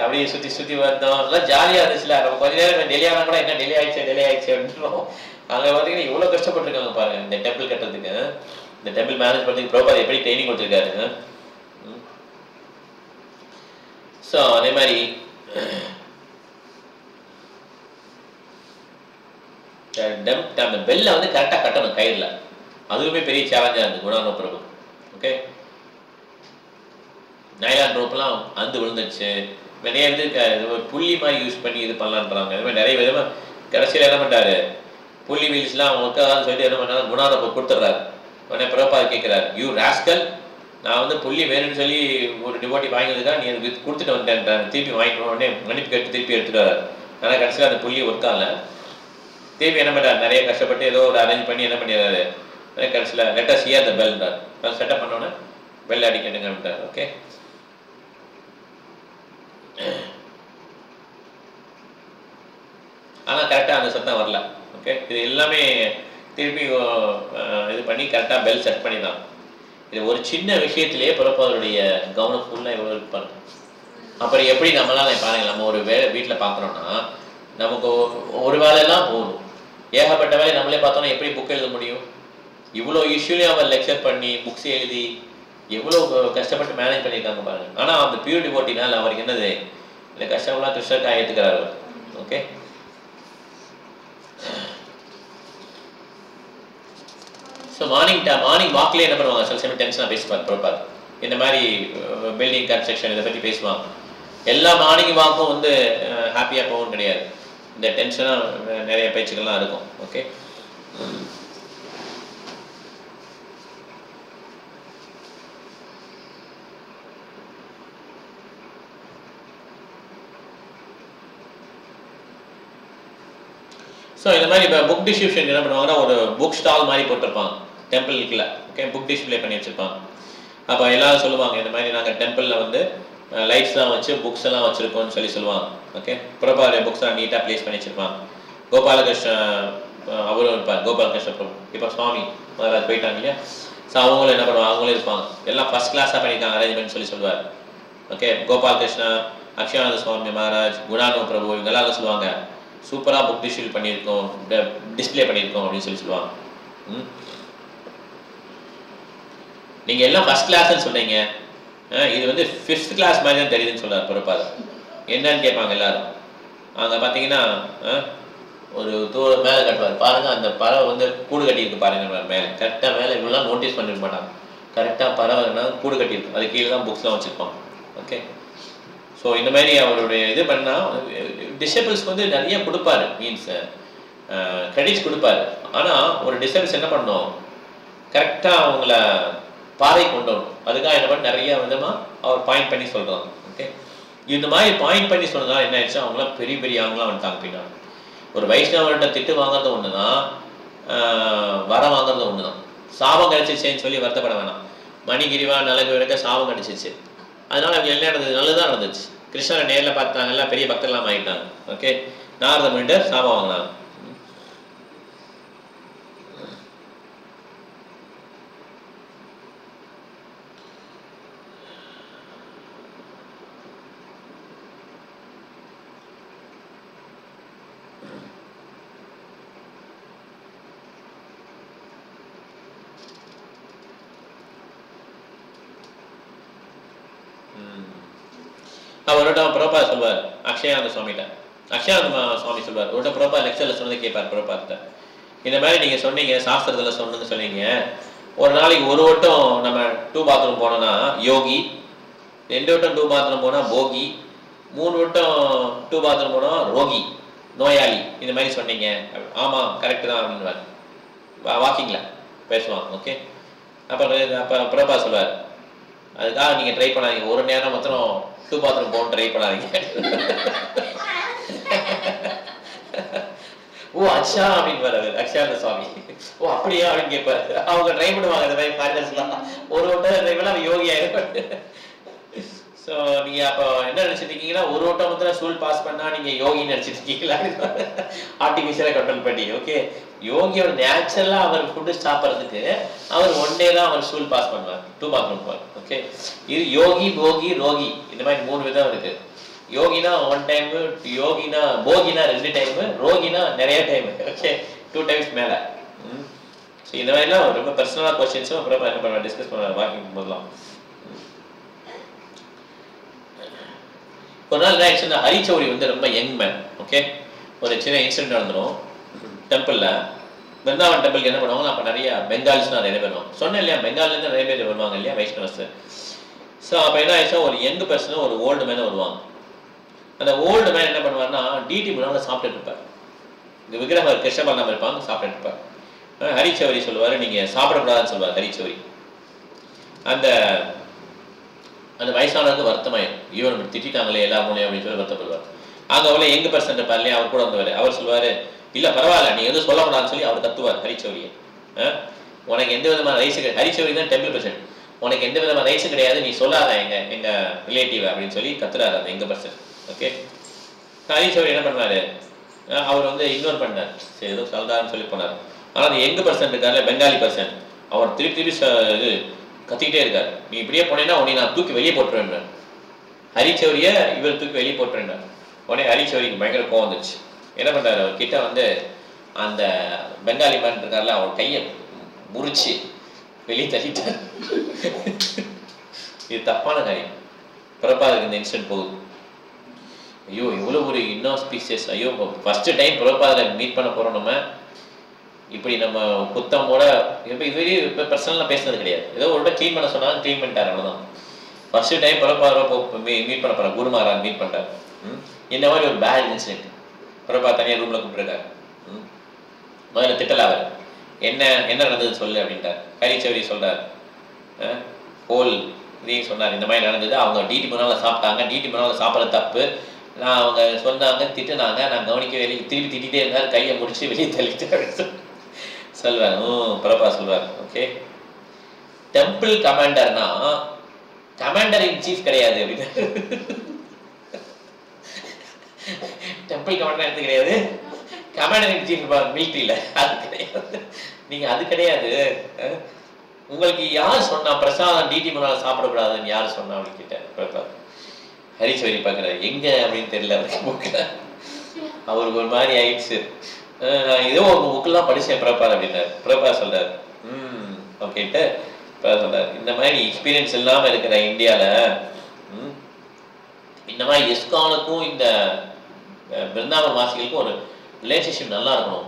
அப்படியே சுற்றி சுற்றி வந்தோம், எல்லாம் ஜாலியாக இருந்துச்சுல. நம்ம கொஞ்ச நேரம் டெல்லி ஆனால் கூட என்ன டெல்லி ஆயிடுச்சு அப்படின்றோம். அங்கே பார்த்தீங்கன்னா இவ்வளோ கஷ்டப்பட்டுருக்காங்க பாருங்க இந்த டெம்பிள் கட்டுறதுக்கு, இந்த டெம்பிள் மேனேஜ் பண்ணுறதுக்கு ப்ரோப்பர் எப்படி ட்ரைனிங் கொடுத்துருக்காரு. ஸோ அதே மாதிரி அந்த பெல்லை வந்து கரெக்டாக கட்டணும் கயிறில். அதுவுமே பெரிய சேலஞ்சா இருந்து குணானோ பிரபு. ஓகே, நைலான் ரோப்லாம் அந்து விழுந்துச்சு. நிறைய வந்து புள்ளி மாதிரி யூஸ் பண்ணி இது பண்ணலான்றாங்க. இது மாதிரி நிறைய விதமா கடைசியில் என்ன பண்றாரு, புள்ளி வீல்ஸ்லாம் அவங்களுக்கு சொல்லிட்டு என்ன பண்ணாரு, குணானோ கொடுத்துட்றாரு. உடனே பிரபா கேட்கிறாரு, யூ ராஸ்கல், நான் வந்து புள்ளி வேணும்னு சொல்லி ஒரு டிவோட்டி வாங்கினதுக்காக நீ அது கொடுத்துட்டு வந்தேன், திருப்பி வாங்கிட்டு உடனே மன்னிப்பு கேட்டு திருப்பி எடுத்துட்டு வர்றாரு. ஆனால் கடைசியில் அந்த புள்ளி ஒர்க்கால திருப்பி என்ன பண்ணுறாரு, நிறைய கஷ்டப்பட்டு ஏதோ ஒரு அரேஞ்ச் பண்ணி என்ன பண்ணிடுறாரு, கடைசியில் லெட் அஸ் ஹியர் த பெல்ன்றார். செட்டப் பண்ணோன்னே பெல் அடிக்கணுங்கன்றார். ஓகே, ஆனால் கரெக்டாக அந்த சத்தம் வரல. ஓகே, இது எல்லாமே திருப்பி இது பண்ணி கரெக்டாக பெல் செட் பண்ணி தான். இது ஒரு சின்ன விஷயத்திலேயே பிறப்பவருடைய கவனம் ஃபுல்லாக எவ்வளோ இருப்பாங்க. அப்புறம் எப்படி நம்மளால பாருங்க, நம்ம ஒரு வேலை வீட்டில் பார்க்குறோன்னா நமக்கு ஒரு வேலையெல்லாம் போகணும், ஏகப்பட்ட வேலை நம்மளே பார்த்தோன்னா எப்படி புக் எழுத முடியும்? இவ்வளோ இஷ்யூலையும் அவர் லெக்சர் பண்ணி புக்ஸ் எழுதி எவ்வளோ கஷ்டப்பட்டு மேனேஜ் பண்ணியிருக்காங்க பாருங்க. ஆனால் அந்த பியூர் டிவோட்டினால் அவருக்கு என்னது, இந்த கஷ்டம்லாம் கிருஷ்ணருக்காக ஏற்றுக்கிறார் அவர். ஓகே, ஸோ மார்னிங் வாக்லேயே என்ன பண்ணுவாங்க, சில சமயம் டென்ஷனாக பேசுவார் ப்ரோப்பார். இந்த மாதிரி பில்டிங் கன்ஸ்ட்ரக்ஷன் இதை பற்றி பேசுவாங்க. எல்லா மார்னிங் வாக்கும் வந்து ஹாப்பியாக போகவும் கிடையாது, இந்த டென்ஷனாக நிறைய பேச்சுக்கள்லாம் இருக்கும். ஓகே, ஸோ இந்த மாதிரி இப்போ புக் டிஸ்ட்ரிபியூஷன் என்ன பண்ணுவாங்கன்னா ஒரு புக் ஸ்டால் மாதிரி போட்டிருப்பாங்க டெம்பிளுக்குள்ள. ஓகே, புக் டிஸ்பிளே பண்ணி வச்சுருப்பாங்க. அப்போ எல்லாரும் சொல்லுவாங்க, இந்த மாதிரி நாங்கள் டெம்பிளில் வந்து லைட்ஸ்லாம் வச்சு புக்ஸ் எல்லாம் வச்சுருக்கோம்னு சொல்லுவாங்க. ஓகே, பிரபாவுடைய புக்ஸ்லாம் நீட்டாக ப்ளேஸ் பண்ணி வச்சுருப்பாங்க. கோபாலகிருஷ்ண அவரும் இருப்பார், கோபாலகிருஷ்ண பிரபு. இப்போ சுவாமி போயிட்டாங்க இல்லையா, ஸோ அவங்களும் என்ன பண்ணுவாங்க, அவங்களும் இருப்பாங்க. எல்லாம் ஃபர்ஸ்ட் கிளாஸாக பண்ணியிருக்காங்க அரேஞ்ச்மெண்ட் சொல்லுவார். ஓகே, கோபால் கிருஷ்ணா, அக்ஷயானந்த சுவாமி மகாராஜ், குணானோ பிரபு இவங்கெல்லாம் சொல்லுவாங்க சூப்பராக புக் டிஸ்ட்ரிபியூட் பண்ணியிருக்கோம், டிஸ்பிளே பண்ணியிருக்கோம் அப்படின்னு சொல்லுவாங்க. நீங்கள் எல்லாம் ஃபர்ஸ்ட் கிளாஸ்ன்னு சொன்னீங்க, இது வந்து 5th கிளாஸ் மாதிரி தான் தெரியுதுன்னு சொல்கிறார் பிரபாத். என்னன்னு கேட்பாங்க எல்லாரும். அங்கே பார்த்தீங்கன்னா ஒரு தூரம் மேலே கட்டுவார் பாருங்கள், அந்த பறவை வந்து கூடு கட்டியிருக்கு பாருங்க மேலே, கரெக்டாக மேலே இவ்வளோலாம் நோட்டீஸ் பண்ணிருக்க மாட்டாங்க. கரெக்டாக பறவைன்னா கூடு கட்டியிருக்கு, அது கீழே தான் புக்ஸ்லாம் வச்சுருப்பாங்க. ஓகே, ஸோ இந்த மாதிரி அவருடைய இது பண்ணால் டிசேபிள்ஸ்க்கு வந்து நிறைய கொடுப்பாரு, மீன்ஸ் கிரெடிட்ஸ் கொடுப்பாரு. ஆனால் ஒரு டிசேபிள்ஸ் என்ன பண்ணணும், கரெக்டாக அவங்கள பாதை கொண்டு வரணும். அதுக்காக என்ன பண்ண நிறைய விதமாக அவர் பாயிண்ட் பண்ணி சொல்கிறாங்க. ஓகே, இந்த மாதிரி பாயிண்ட் பண்ணி சொன்னதால் என்ன ஆயிடுச்சு, அவங்களாம் பெரிய பெரிய அவங்களாம் வந்துட்டாங்க. பின்னாடி ஒரு வைஷ்ணவர்கிட்ட திட்டு வாங்குறது ஒன்று தான், வர வாங்குறது ஒன்று தான். சாபம் கிடைச்சிச்சேன்னு சொல்லி வருத்தப்பட வேணாம். மணிகிரிவா நலகு விளக்க சாபம் கிடைச்சிச்சு, அதனால அவங்க என்ன நடந்தது, நல்லதுதான் நடந்துச்சு. கிருஷ்ணரை நேரில் பார்த்தாங்க, எல்லாம் பெரிய பக்தர்லாம் ஆகிட்டாங்க. ஓகே, நாரத முனிவர் சாபம் வாங்கினாங்க. அவரோட பிரபா சொல்வார் அக்ஷயானந்த சுவாமிகிட்ட, அக்ஷயானந்த சுவாமி சொல்வார் அவரோட பிரபா லெக்சரில் சொன்னதை கேட்பார் பிரபாக்கிட்ட. இந்த மாதிரி நீங்கள் சொன்னீங்க, சாஸ்திரத்தில் சொன்னதுன்னு சொன்னீங்க, ஒரு நாளைக்கு ஒரு வட்டம் நம்ம 2 பாத்ரூம் போனோம்னா யோகி, 2 வட்டம் 2 பாத்ரூம் போனால் போகி, 3 வட்டம் 2 பாத்ரூம் போனால் ரோகி, நோயாளி, இந்த மாதிரி சொன்னீங்க. ஆமாம் கரெக்டு தான் அப்படின்னு வாக்கிங்கில் பேசுவாங்க. ஓகே, அப்போ பிரபா சொல்வார், அதுக்காக நீங்கள் ட்ரை பண்ணாதீங்க, ஒரு நேரம் மாத்திரம் 2 பாத்ரூம் போகணும் ட்ரை பண்ணாதீங்க. ஓ அச்சா அப்படின்னு வராது அக்ஷயானந்த சுவாமி. ஓ அப்படியா அப்படின்னு கேட்பாரு. அவங்க ட்ரை பண்ணுவாங்க இந்த மாதிரி ஃபாரினர்ஸ்லாம், ஒரு வட்டம் ட்ரை பண்ணால் அவங்க யோகி ஆகிருப்பாங்க. ஸோ நீங்கள் அப்போ என்ன நினச்சிருக்கீங்கன்னா, ஒரு வட்டம் மாத்திரம் ஸ்கூல் பாஸ் பண்ணால் நீங்கள் யோகின்னு நினச்சிருக்கீங்களா, ஆர்டிஃபிஷியலாக கண்ட்ரோல் பண்ணி. ஓகே, யோகியோட நேச்சுரலாக அவர் ஃபுட்டு சாப்பிட்றதுக்கு அவர் 1 டே தான் அவர் ஸ்கூல் பாஸ் பண்ணுவார், 2 பாத்ரூம் போவார். ஓகே, இது யோகி போகி ரோகி இந்த மாதிரி 3 விதம் இருக்கு. யோகினா 1 டைம், யோகினா போகினா 2 டைம், ரோகினா நிறைய டைம். ஓகே, 2 டைம்ஸ் மேலே. ஸோ இந்த மாதிரிலாம் ரொம்ப பர்சனலாக கொஸ்டின்ஸும் அப்புறம் என்ன பண்ண டிஸ்கஸ் பண்ண வாக்கிங் போடலாம். ஒரு நாள் என்ன ஆயிடுச்சுன்னா, ஹரிச்சௌரி வந்து ரொம்ப யங் மேன். ஓகே, ஒரு சின்ன இன்சிடென்ட் நடந்துடும் டெம்பிளில். பிருந்தாவன் டெம்பிளுக்கு என்ன பண்ணுவாங்க, அப்போ நிறைய பெங்காலிஸ்லாம் நிறைய பேர் வருவாங்க. சொன்னேன் இல்லையா, பெங்காலிலேருந்து நிறைய பேர் வருவாங்க இல்லையா வைஷ்ணவஸ். ஸோ அப்போ என்ன ஆயிடுச்சா, ஒரு யங் பர்சனும் ஒரு ஓல்டு மேனும் வருவாங்க. அந்த ஓல்டு மேன் என்ன பண்ணுவார்னா, டிடி முன்னாடி சாப்பிட்டுட்டு இருப்பார். இந்த விக்கிரகம் கிருஷ்ணபலனாம இருப்பாங்க, சாப்பிட்டுட்டு இருப்பார். ஹரிச்சௌரி சொல்லுவார், நீங்கள் சாப்பிடக்கூடாதுன்னு சொல்லுவார் ஹரிச்சௌரி. அந்த அந்த வயசானதுக்கு வருத்தமாயிடும், ஐயோ நம்ம திட்டாங்களே எல்லா மூலையும் அப்படின்னு சொல்லி வருத்தப்படுவார். அங்கே அவ்வளோ யங் பர்சன் இருப்பார் இல்லையா, அவர் கூட வந்தவர். அவர் சொல்லுவார், இல்லை பரவாயில்ல நீ எதுவும் சொல்லக்கூடாதுன்னு சொல்லி அவர் கத்துவார் ஹரிச்சௌரியை. உனக்கு எந்த விதமான ரைட்ஸு கிடையாது, ஹரிச்சௌரி தான் டெம்பிள் பிரசிடென்ட், உனக்கு எந்த விதமான ரைட்ஸும் கிடையாது, நீ சொல்லாத எங்கள் ரிலேட்டிவ் அப்படின்னு சொல்லி கத்துறாரு அந்த யங் பர்சன். ஓகே, ஹரிச்சௌரி என்ன பண்ணுவார், அவர் வந்து இக்னோர் பண்ணார், சரி ஏதோ சொல்றாருன்னு சொல்லி போனார். ஆனால் அந்த யங் பர்சன் இருக்கார்ல, பெங்காலி பர்சன், அவர் திருப்பி இது கத்திக்கிட்டே இருக்கார், நீ இப்படியே போனேன்னா உடனே நான் தூக்கி வெளியே போட்டுருவேன். ஹரிச்சௌரியை இவர் தூக்கி வெளியே போட்டுருந்தார். உடனே ஹரிச்சௌரிக்கு பயங்கர கோவம் வந்துச்சு. என்ன பண்ணுறாரு, அவர் கிட்ட வந்து அந்த பெங்காலி மேன் இருக்கார்ல, அவர் கையை முறிச்சு வெளியே தள்ளிட்டார். இது தப்பான காரியம். பிரபாதுக்கு இந்த இன்சிடென்ட் போகுது. ஐயோ இவ்வளோ ஒரு இன்னாஸ்பீசியஸ், ஐயோ ஃபர்ஸ்ட் டைம் பிரபாதில் மீட் பண்ண போகிறோம் நம்ம, இப்படி நம்ம குத்தமோட இப்போ இதுவரை இப்போ பர்சனலாக பேசுனது கிடையாது, ஏதோ ஒரு க்ளீன் பண்ண சொன்னாலும் க்ளீன் பண்ணிட்டார், அவ்வளோதான். ஃபர்ஸ்ட் டைம் பிரபாத மீட் பண்ண போகிறார், குரு மகாராஜ் மீட் பண்ணுறாரு. இந்த மாதிரி ஒரு பேட் இன்சிடென்ட். பிரபா தனியாக ரூமில் கூப்பிட்டுருக்காரு. முதல்ல திட்டலாவர், என்ன நடந்ததுன்னு சொல்லு அப்படின்ட்டார். ஹரிச்சௌரி சொல்கிறார், ஹோல் இதையும் சொன்னார், இந்த மாதிரி நடந்தது, அவங்க டிடி முன்னால் சாப்பிட்டாங்க, டிடி முன்னால் சாப்பிட்றது தப்பு, நான் அவங்க சொன்னாங்க திட்டுனாங்க, நான் கவனிக்க வெளியே திருப்பி திட்டிகிட்டே இருந்தார், கையை முடிச்சு வெளியே தள்ளிட்டு அப்படின்னு சொல்வார். பிரபா சொல்வார், ஓகே டெம்பிள் கமாண்டர்னா கமாண்டர் இன் சீஃப் கிடையாது அப்படின்னு. டெம்பிள் கமாண்டர் எது கிடையாது, கமாண்டர் இன் சீஃப் மிலிட்ரியில் அது கிடையாது. நீங்கள் அது கிடையாது. உங்களுக்கு யார் சொன்னா பிரசாதம் டிடி முன்னால் சாப்பிடக்கூடாதுன்னு யார் சொன்னா அப்படின்னு கேட்டேன் பிரபா. ஹரிச்சவரி பார்க்குறாரு, எங்கே அப்படின்னு தெரியல அவருக்கு புக்கில். அவருக்கு ஒரு மாதிரி ஆயிடுச்சு. நான் ஏதோ ஒரு புக்கெல்லாம் படித்தேன் பிரபார் அப்படின்னாரு. பிரபார் சொல்கிறார், ஓகேட்டு பிரபார் சொல்கிறார், இந்த மாதிரி எக்ஸ்பீரியன்ஸ் இல்லாமல் இருக்கிற இந்தியாவில் இந்த மாதிரி இஸ்கானுக்கும் இந்த பிருந்தாவன் வாசிகளுக்கும் ஒரு ரிலேஷன்ஷிப் நல்லா இருக்கணும்,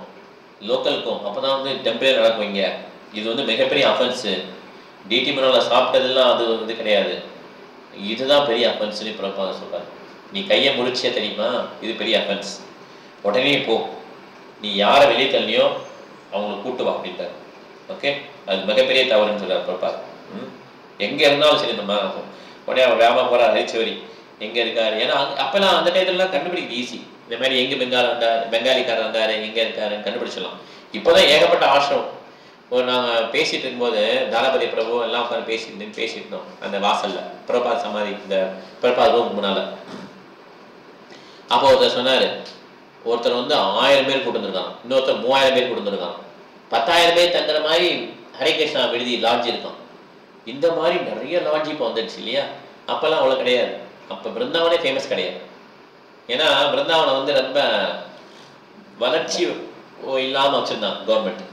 லோக்கலுக்கும். அப்போ தான் வந்து டெம்பிள் நடக்கும் இங்கே. இது வந்து மிகப்பெரிய அஃபென்ஸு. டிடி மனோவில் சாப்பிட்டதெல்லாம் அது வந்து கிடையாது, இதுதான் பெரிய அஃபென்ஸ்னு பிரபாத சொல்கிறார். நீ கையை முடிச்சே தெரியுமா, இது பெரிய அஃபென்ஸ், உடனே போ, நீ யாரை வெளியே தள்ளியோ அவங்களை கூட்டு வா அப்படின்ட்டார். ஓகே, அது மிகப்பெரிய தவறுன்னு சொல்கிறார் பிரபாத். எங்கே இருந்தாலும் சரி இந்த மாதிரி இருக்கும். உடனே அவர் வேகமாக போகிறார் ஹரிச்சவரி எங்கே இருக்கார். ஏன்னா அப்போல்லாம் அந்த டைத்துலலாம் கண்டுபிடிக்க ஈஸி. இந்த மாதிரி எங்கே பெங்காலிக்காரர் வந்தார், எங்கே இருக்காருன்னு கண்டுபிடிச்சிடலாம். இப்போ தான் ஏகப்பட்ட ஆசிரம். ஒரு நாங்கள் பேசிகிட்டு இருக்கும்போது தாராபதி பிரபு எல்லாம் உட்காந்து பேசிட்டு இருந்தோம் அந்த வாசலில், பிரபாத் சமாதி இந்த பிரபாத் ரூம் முன்னால். அப்போ ஒருத்தர் சொன்னார், ஒருத்தர் வந்து 1000 பேர் கூட்டு வந்துருக்கான், இன்னொருத்தர் 3000 பேர் கூட்டு வந்துருக்கான், 10,000 பேர் தங்குற மாதிரி ஹரே கிருஷ்ணா விடுதி லாட்ஜ் இருக்கான். இந்த மாதிரி நிறைய லாட்ஜ் இப்போ வந்துடுச்சு இல்லையா. அப்போல்லாம் அவ்வளோ கிடையாது. அப்போ பிருந்தாவனே ஃபேமஸ் கிடையாது. ஏன்னா பிருந்தாவனை வந்து ரொம்ப வளர்ச்சி இல்லாமல் வச்சுருந்தாங்க கவர்மெண்ட்.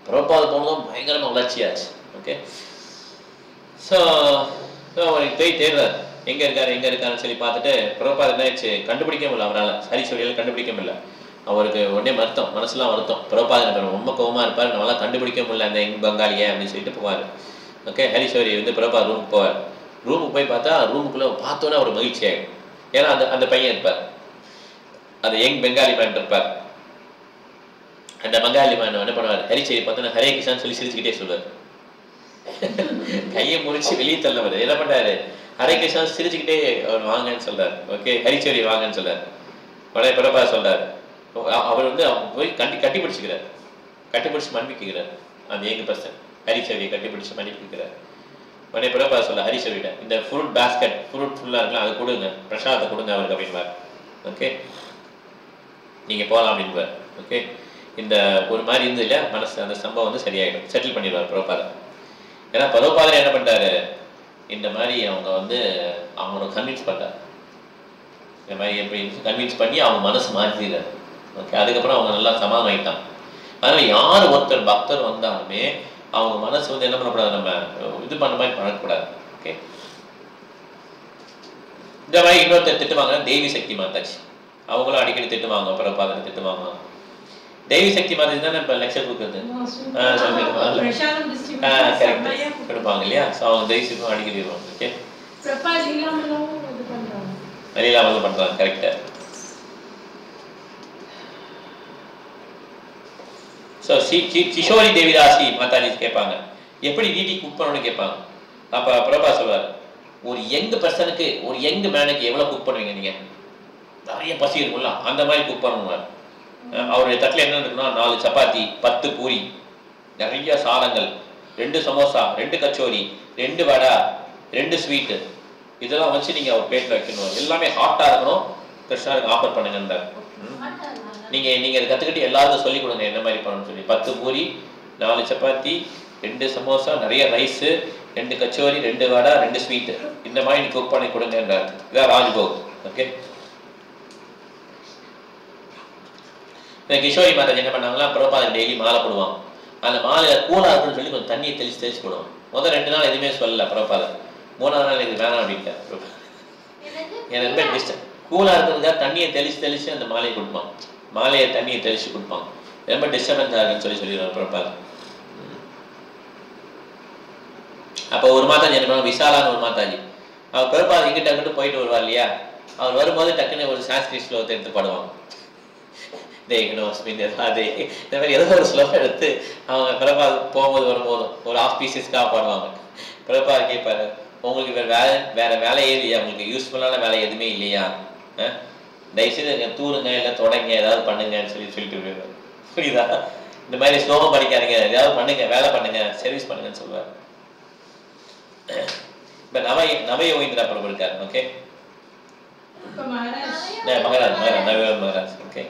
பிரபாத போனதும் பயங்கரமாக வளர்ச்சியாச்சு. ஓகே, ஸோ அவருக்கு போய் தேடுறாரு, எங்கே இருக்காருன்னு சொல்லி பார்த்துட்டு பிரபாத் என்ன ஆயிடுச்சு, கண்டுபிடிக்க முடியல அவரால். ஹரிச்சவரியால் கண்டுபிடிக்க முடியல. அவருக்கு உடனே மனசுலாம் வருத்தம். பிரபாத் ரொம்ப கோவமாக இருப்பார், நம்மளால் கண்டுபிடிக்க முடியல அந்த எங் பெங்காலியை அப்படின்னு சொல்லிட்டு போவார். ஓகே, ஹரிச்சவரி வந்து பிரபாத் ரூமுக்கு போவார். ரூமுக்கு போய் பார்த்தா ரூமுக்குள்ளே பார்த்தோன்னே அவர் மகிழ்ச்சி ஆகிடும். ஏன்னா அந்த பையன் இருப்பார், அந்த யங் பெங்காலி மேன் இருப்பார். அந்த பெங்காலி மேன் என்ன பண்ணுவார், ஹரிச்சவரி பார்த்தோன்னா ஹரே கிருஷ்ணான்னு சொல்லி சிரிச்சுக்கிட்டே சொல்வார். கையை முடிச்சு வெளியே தள்ளவர் என்ன பண்ணுறாரு, ஹரே கிருஷ்ணா சிரிச்சுக்கிட்டே அவர் வாங்கன்னு சொல்றாரு. ஓகே, ஹரிச்சவரி வாங்கன்னு சொல்றாரு. உடனே பிரபாத் சொல்றாரு, அவர் வந்து போய் கட்டி பிடிச்சிக்கிறார், கட்டி பிடிச்சி மன்னிக்கிறார். அந்த யங் பர்சன் ஹரிச்சவரியை கட்டி பிடிச்சி மன்னிக்கிறார். உடனே பிரபாத் சொல்ல ஹரிச்சவரிட்ட, இந்த ஃப்ரூட் பேஸ்கெட் ஃப்ரூட் ஃபுல்லாக இருக்கலாம், அதை கொடுங்க, பிரசாதத்தை கொடுங்க அவருக்கு அப்படின்பார். ஓகே, நீங்கள் போகலாம் அப்படின்பார். ஓகே, இந்த ஒரு மாதிரி இருந்து இல்லையா மனசு, அந்த சம்பவம் வந்து சரியாயிடும், செட்டில் பண்ணிடுவார் பிரபாத். ஏன்னா பிரபாதர் என்ன பண்ணுறாரு, இந்த மாதிரி அவங்க வந்து அவங்கள கன்வின்ஸ் பண்ணுறாரு, இந்த மாதிரி எப்படி கன்வின்ஸ் பண்ணி அவங்க மனசு மாற்றிடுறாரு. ஓகே, அதுக்கப்புறம் அவங்க நல்லா சமாதானம் ஆகிட்டாங்க. அதனால் யார் ஒருத்தர் பக்தர் வந்தாலுமே அவங்க மனசு வந்து என்ன பண்ணக்கூடாது, நம்ம இது பண்ண மாதிரி பண்ணக்கூடாது. ஓகே, இந்த மாதிரி இன்னொருத்தர் திட்டுவாங்க, தேவி சக்தி மாதாஜி. அவங்களும் அடிக்கடி திட்டுவாங்க, பிரபாதனை திட்டுவாங்க. தேவி சக்தி மாதாஜி தானே இப்போ லெக்சர் கொடுக்குறது கொடுப்பாங்க இல்லையா. ஸோ அவங்க தேசிக்கும் அடிக்கடி வருவாங்க. ஓகே, லீலாமலும் பண்ணுறாங்க. கரெக்டாக. ஸோ கிஷோரி தேவிதாசி மாதாஜி கேட்பாங்க, எப்படி வீட்டி குக் பண்ணணும்னு கேட்பாங்க. அப்போ பிரபா சொல்வார், ஒரு யங் பர்சனுக்கு, ஒரு யங் மேனுக்கு எவ்வளோ குக் பண்ணுவீங்க நீங்கள், நிறைய பசி இருக்கும்ல அந்த மாதிரி குக் பண்ணுவார். அவருடைய தட்டில் என்ன இருக்குன்னா 4 சப்பாத்தி, 10 பூரி, நிறைய சாதங்கள், 2 சமோசா, 2 கச்சோரி, 2 வடை, 2 ஸ்வீட்டு, இதெல்லாம் வச்சு நீங்கள் அவர் பிளேட்டில் வைக்கணும். எல்லாமே ஹாட்டாக இருக்கணும், கிருஷ்ணாருக்கு ஆஃபர் பண்ணுங்கன்றார். நீங்கள் இதை கற்றுக்கிட்டு எல்லாருக்கும் சொல்லிக் கொடுங்க என்ன மாதிரி பண்ணணும்னு சொல்லி. 10 பூரி, 4 சப்பாத்தி, 2 சமோசா, நிறைய ரைஸு, 2 கச்சோரி, 2 வடை, 2 ஸ்வீட்டு, இந்த மாதிரி நீ குக் பண்ணி கொடுங்கன்றார். இதான் ராஜ்போக். ஓகே, இந்த கிஷோரி மாதாஜி என்ன பண்ணாங்களா, பிரபாத் டெய்லி மாலை போடுவான். அந்த மாலையில் கூலாக இருக்குன்னு சொல்லி கொஞ்சம் தண்ணியை தெளிச்சு போடுவான். முதல் 2 நாள் எதுவுமே சொல்லலை பிரபாத். 3ஆவது நாள் இது வேணாம் அப்படின்ட்டார். எனக்கு ரொம்ப டிஸ்டர்ப், கூலாக இருக்கிறதுக்காக தண்ணியை தெளிச்சு அந்த மாலையை கொடுப்பான். மாலையை தண்ணியை தெளிச்சு கொடுப்பாங்க. ரொம்ப டிஸ்டர்பன்ஸாக இருக்குன்னு சொல்லிடுவார் பிரபாத். அப்போ ஒரு மாதாஜி என்ன பண்ணுவாங்க, விசாலான ஒரு மாதாஜி. அவர் பிரபாத் இங்கிட்ட அங்கிட்டு போயிட்டு வருவார் இல்லையா, அவர் வரும்போது டக்குன்னு ஒரு சான்ஸ்கிரிட் ஸ்லோகத்தை எடுத்து பாடுவாங்க. இந்த மாதிரி ஏதோ ஒரு ஸ்லோகம் எடுத்து அவங்க பிரபாத் போகும்போது வரும்போதும் ஒரு ஆஃபீஸஸ்க்காக பாடுவாங்க. பிரபாத் கேட்பாரு, உங்களுக்கு வேற வேலையே இல்லையா, உங்களுக்கு யூஸ்ஃபுல்லான வேலை எதுவுமே இல்லையா, தயவுசெய்து தூருங்க இல்லை தொடங்க ஏதாவது பண்ணுங்கன்னு சொல்லிட்டு போயிடுவார். புரியுதா, இந்த மாதிரி ஸ்லோகம் படிக்காதீங்க, ஏதாவது பண்ணுங்க, வேலை பண்ணுங்க, சர்வீஸ் பண்ணுங்கன்னு சொல்லுவார். இப்போ நவயோகேந்திரா பிரபு இருக்காரு. ஓகே, மகாராஜ். ஓகே,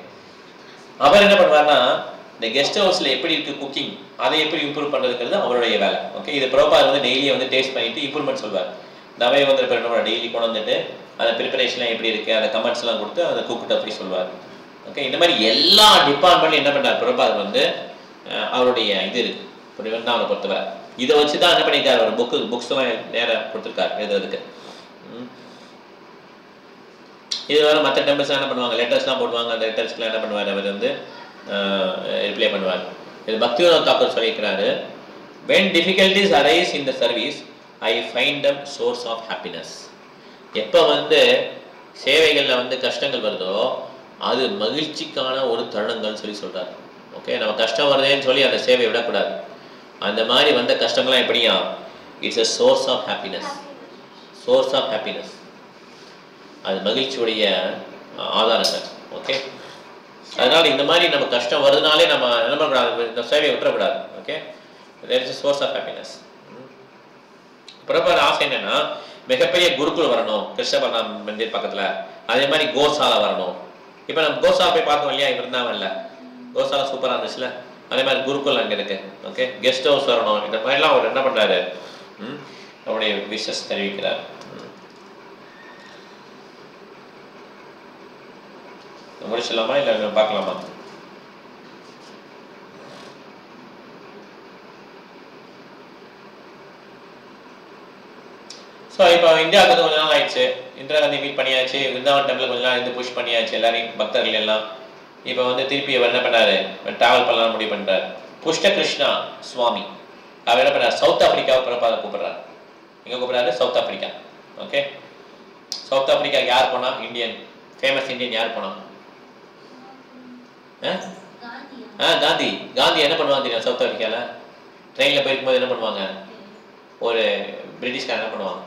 அவர் என்ன பண்ணுவார்னா, இந்த கெஸ்ட் ஹவுஸில் எப்படி இருக்குது குக்கிங், அதை எப்படி இம்ப்ரூவ் பண்ணுறதுங்கிறது அவருடைய வேலை. ஓகே, இது பிரபாத் வந்து டெய்லியை வந்து டேஸ்ட் பண்ணிட்டு இம்ப்ரூவ்மெண்ட் சொல்வார். நவயோகேந்திர பிரபு டெய்லி கொண்டு வந்துட்டு அந்த ப்ரிப்பரேஷன்லாம் எப்படி இருக்குது அந்த கமெண்ட்ஸ்லாம் கொடுத்து அதை கூப்பிட்டு அப்படி சொல்லுவார். ஓகே, இந்த மாதிரி எல்லா டிபார்ட்மெண்ட்லையும் என்ன பண்ணார் பிரபாத் வந்து அவருடைய இது இருக்குது அவரை பொறுத்தவரை. இதை வச்சு தான் என்ன பண்ணியிருக்காரு, அவர் புக்ஸ்லாம் நேராக கொடுத்துருக்காரு எழுதுறதுக்கு. இது வேறு மற்ற டெம்பிள்ஸ்லாம் என்ன பண்ணுவாங்க, லெட்டர்ஸ்லாம் போடுவாங்க. அந்த லெட்டர்ஸ்க்குலாம் என்ன பண்ணுவார், அவர் வந்து ரிப்ளை பண்ணுவார். இது பக்திவினோத் தாக்கூர் சொல்லியிருக்கிறாரு, when difficulties arise in the service I find them source of happiness. எப்போ வந்து சேவைகளில் வந்து கஷ்டங்கள் வருதோ அது மகிழ்ச்சிக்கான ஒரு தருணங்கள்னு சொல்கிறார். ஓகே, நம்ம கஷ்டம் வருதேன்னு சொல்லி அந்த சேவையை விடக்கூடாது. அந்த மாதிரி வந்த கஷ்டங்கள்லாம் எப்படியா, it's a source of happiness. source of happiness, அது மகிழ்ச்சியுடைய ஆதாரங்கள். ஓகே, அதனால இந்த மாதிரி நம்ம கஷ்டம் வருதுனாலே நம்ம என்ன பண்ணக்கூடாது, இந்த சேவையை விட்டுறக்கூடாது. Okay, there is a source of happiness. பிரபாத ஆசை என்னன்னா மிகப்பெரிய குருக்குள் வரணும், கிருஷ்ணபர்ணா மந்திர் பக்கத்துல. அதே மாதிரி கோசாலா வரணும். இப்போ நம்ம கோசாலா போய் பார்த்தோம் இல்லையா, இருந்தாங்கல்ல கோசாலா சூப்பராக இருந்துச்சுல. அதே மாதிரி குருக்குள் அங்கே இருக்கு. ஓகே, கெஸ்ட் ஹவுஸ் வரணும். இந்த மாதிரிலாம் அவர் என்ன பண்றாரு, அவருடைய விஷஸ் தெரிவிக்கிறார். முடிச்சிடலாமா இல்லை பார்க்கலாமா? ஸோ இப்போ இந்தியாவுக்கு வந்து கொஞ்ச நாள் ஆயிடுச்சு. இந்திரா காந்தி மீட் பண்ணியாச்சு, விருந்தாவன் டெம்பிள் கொஞ்ச நாள் இருந்து புஷ் பண்ணியாச்சு எல்லாரையும், பக்தர்கள் எல்லாம். இப்போ வந்து திருப்பி அவர் என்ன பண்ணாரு, ட்ராவல் பண்ணலாம் முடிவு பண்ணுறாரு. புஷ்ட கிருஷ்ணா சுவாமி அவர் என்ன பண்ணார், சவுத் ஆப்பிரிக்காவை பிரபாத கூப்பிடுறாரு. எங்கே கூப்பிட்றாரு, South Africa. Okay, South Africa யார் போனா, இந்தியன் ஃபேமஸ் இந்தியன் யார் போனா, காந்தி. காந்தி என்ன பண்ணுவாங்க தெரியும், சவுத் ஆப்பிரிக்காவில் ட்ரெயினில் போயிருக்கும்போது என்ன பண்ணுவாங்க, ஒரு பிரிட்டிஷ்காரன் என்ன பண்ணுவான்,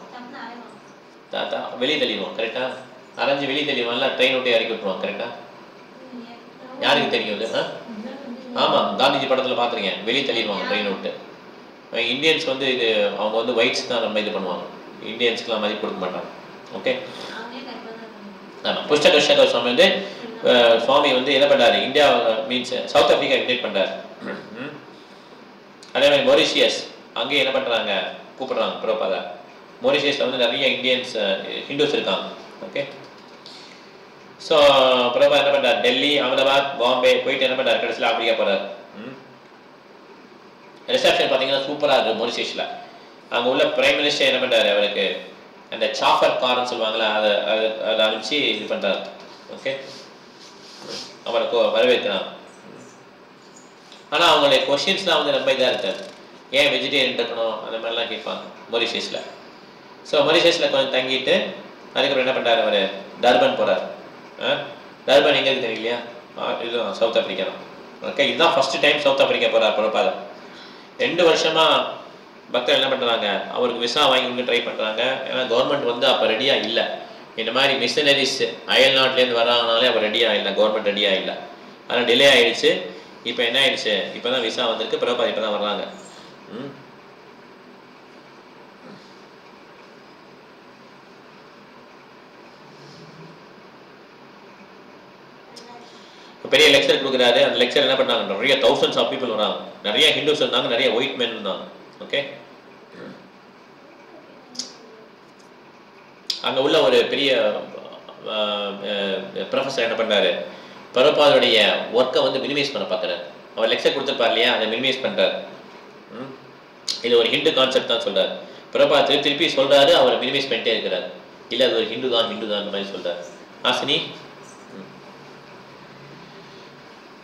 தாத்தா வெளியே தள்ளிடுவோம். கரெக்டா, அரைஞ்சு வெளியே தள்ளிடுவான்ல, ட்ரெயின் விட்டு இறக்கி விட்டுருவான். கரெக்டா, யாருக்கு தெரியும் இது? ஆமாம், காந்திஜி படத்தில் பார்த்துருங்க, வெளியே தள்ளிடுவாங்க ட்ரெயின் விட்டு. இந்தியன்ஸ் வந்து இது அவங்க வந்து ஒயிட்ஸ் தான் ரொம்ப இது பண்ணுவாங்க, இந்தியன்ஸ்க்குலாம் மதிப்பு கொடுக்க மாட்டாங்க. ஓகே, ஆமாம். புஷ்ட கிருஷ்ண சுவாமி வந்து சுவாமி வந்து என்ன பண்ணுறாரு, India means south Africa invite பண்ணுறாரு. அதே மாதிரி மொரிஷியஸ் அங்கேயும் என்ன பண்ணுறாங்க, கூப்பிடுறாங்க பிரபாதா. மொரிஷியஸில் வந்து நிறைய இந்தியன்ஸ் ஹிந்துஸ் இருக்காங்க. ஓகே, ஸோ பிரபா என்ன பண்ணுறாரு, டெல்லி, அகமதாபாத், பாம்பே போயிட்டு என்ன பண்ணுறாரு, கடைசியில் ஆப்பிரிக்கா போகிறார். ரிசப்ஷன் பார்த்தீங்கன்னா சூப்பராக இருக்குது மொரிஷியஸில். அங்கே உள்ள பிரைம் மினிஸ்டர் என்ன பண்ணுறாரு, அவருக்கு அந்த சாஃபர் கார்னு சொல்லுவாங்களே அதை அனுப்பிச்சு இது பண்ணுறாரு. ஓகே, அவருக்கு வரவேற்கிறான். ஆனால் அவங்களுடைய கொஷின்ஸ்லாம் வந்து ரொம்ப இதாக இருக்காது. ஏன் வெஜிடேரியன் இருக்கணும் அந்த மாதிரிலாம் கேட்பாங்க மொரிஷியஸில். ஸோ மொரிஷியஸில் கொஞ்சம் தங்கிட்டு அதுக்கப்புறம் என்ன பண்ணுறாரு, அவர் டர்பன் போகிறார். டர்பன் எங்கே இருக்கு தெரியலையா, இதுதான் சவுத் ஆப்பிரிக்கா தான். ஓகே, இதுதான் ஃபஸ்ட்டு டைம் சவுத் ஆப்பிரிக்கா போகிறார் பிரபாதம். 2 வருஷமாக பக்தர் என்ன பண்ணுறாங்க, அவருக்கு விசா வாங்கி ட்ரை பண்ணுறாங்க. ஏன்னா கவர்மெண்ட் வந்து அப்போ ரெடியாக இல்லை. இந்த மாதிரி மிஷனரிஸ் அயல் நாட்டிலேருந்து வராங்கனாலே அவர் ரெடியாக இல்லை, கவர்மெண்ட் ரெடியாக இல்லை. ஆனால் டிலே ஆகிடுச்சு. இப்போ என்ன ஆயிடுச்சு, இப்போ தான் விசா வந்திருக்கு, பிரபா இப்போ தான் வர்றாங்க. பெரிய லெக்சர் கொடுக்குறாரு. அந்த லெக்சர் என்ன பண்ணாங்க, நிறைய thousands ஆஃப் பீப்புள் வராங்க. நிறைய ஹிந்துஸ் இருந்தாங்க, நிறைய ஒயிட் மென் இருந்தாங்க. ஓகே, அங்கே உள்ள ஒரு பெரிய ப்ரொஃபஸர் என்ன பண்ணாரு, பிரபாதுடைய ஒர்க்கை வந்து மினிமைஸ் பண்ண பார்க்குறாரு. அவர் லெக்சர் கொடுத்துருப்பார் இல்லையா, அதை மினிமைஸ் பண்ணுறாரு. இது ஒரு ஹிந்து கான்செப்ட் தான் சொல்கிறார். பிரபா திருப்பி சொல்கிறாரு, அவர் மினிமைஸ் பண்ணிட்டே இருக்கிறார். இல்லை அது ஒரு ஹிந்து தான் அந்த மாதிரி சொல்கிறார். ஆசினி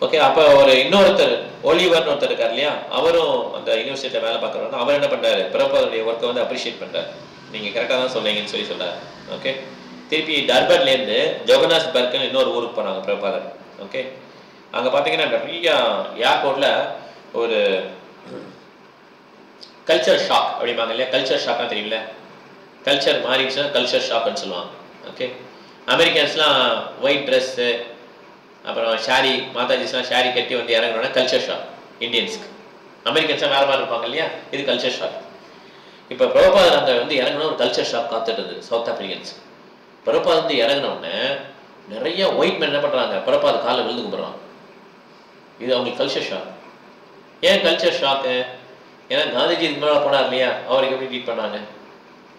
ஓகே. அப்போ ஒரு இன்னொருத்தர் ஒலிவர்னு ஒருத்தர் இருக்கார் இல்லையா, அவரும் அந்த யூனிவர்சிட்டியில் வேலை பார்க்குறவங்க. அவர் என்ன பண்ணுறாரு, பிரபாதுடைய ஒர்க்கை வந்து அப்ரிஷியேட் பண்ணுறாரு. நீங்கள் கரெக்டாக தான் சொல்றீங்கன்னு சொல்லி சொல்கிறார். ஓகே, திருப்பி டர்பன்லேருந்து ஜோகனாஸ்பர்க்னு இன்னொரு ஊருக்கு போனாங்க பிரபாதர். ஓகே, அங்கே பார்த்தீங்கன்னா நிறைய ஏர்போர்ட்டில் ஒரு கல்ச்சர் ஷாக் அப்படிம்பாங்க இல்லையா. கல்ச்சர் ஷாக்னா தெரியல, கல்ச்சர் மாறிடுச்சுன்னா கல்ச்சர் ஷாக்னு சொல்லுவாங்க. ஓகே, அமெரிக்கன்ஸ்லாம் ஒயிட் ட்ரெஸ்ஸு அப்புறம் ஷாரி, மாதாஜிஸ்லாம் ஷாரி கட்டி வந்து இறங்கணுன்னா கல்ச்சர் ஷாக் இந்தியன்ஸ்க்கு. அமெரிக்கன்ஸாக வேறு மாதிரி இருப்பாங்க இல்லையா, இது கல்ச்சர் ஷாக். இப்போ பிரபாதர் அங்கே வந்து இறங்கினா ஒரு கல்ச்சர் ஷாக் காத்துட்டு இருந்தது சவுத் ஆப்பிரிக்கன்ஸ். பிரபாத் வந்து இறங்கினோடனே நிறைய ஒயிட் மேன் என்ன பண்ணுறாங்க, பிரபாத் காலை விழுந்து கும்பிட்றாங்க. இது அவங்களுக்கு கல்ச்சர் ஷாக். ஏன் கல்ச்சர் ஷாக்கு? ஏன்னா காந்திஜி இதுக்கு மேலே போனார் இல்லையா, அவருக்கு எப்படி ட்ரீட் பண்ணாங்க.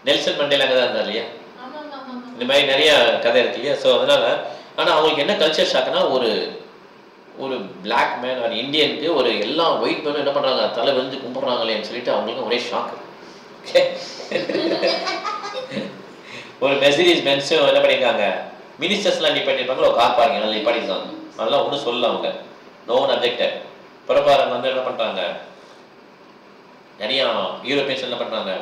நெல்சன் மண்டேலா அங்கே தான் இருந்தார் இல்லையா. இந்த மாதிரி நிறைய கதை இருக்கு இல்லையா. ஸோ அதனால ஆனால் அவங்களுக்கு என்ன கல்ச்சர் ஷாக்குன்னா ஒரு பிளாக் மேன் ஒரு இந்தியனுக்கு ஒரு எல்லா ஒயிட் மேனும் என்ன பண்ணுறாங்க தலை விழுந்து கும்பிட்றாங்களேன்னு சொல்லிட்டு அவங்களுக்கு ஒரே ஷாக்கு. ஓகே ஒரு மெர்சிடிஸ் பென்ஸும் என்ன பண்ணியிருக்காங்க மினிஸ்டர்ஸ்லாம் நிப்பாட்டிருப்பாங்க ஒரு கார் பார்க்கிங் நல்லா நிப்பாட்டிருக்காங்க. அதெல்லாம் ஒன்றும் சொல்லல அவங்க, நோ ஒன் அப்ஜெக்டட். பிரபாரன் வந்து என்ன பண்ணுறாங்க நிறையா யூரோப்பியன்ஸ் என்ன பண்ணுறாங்க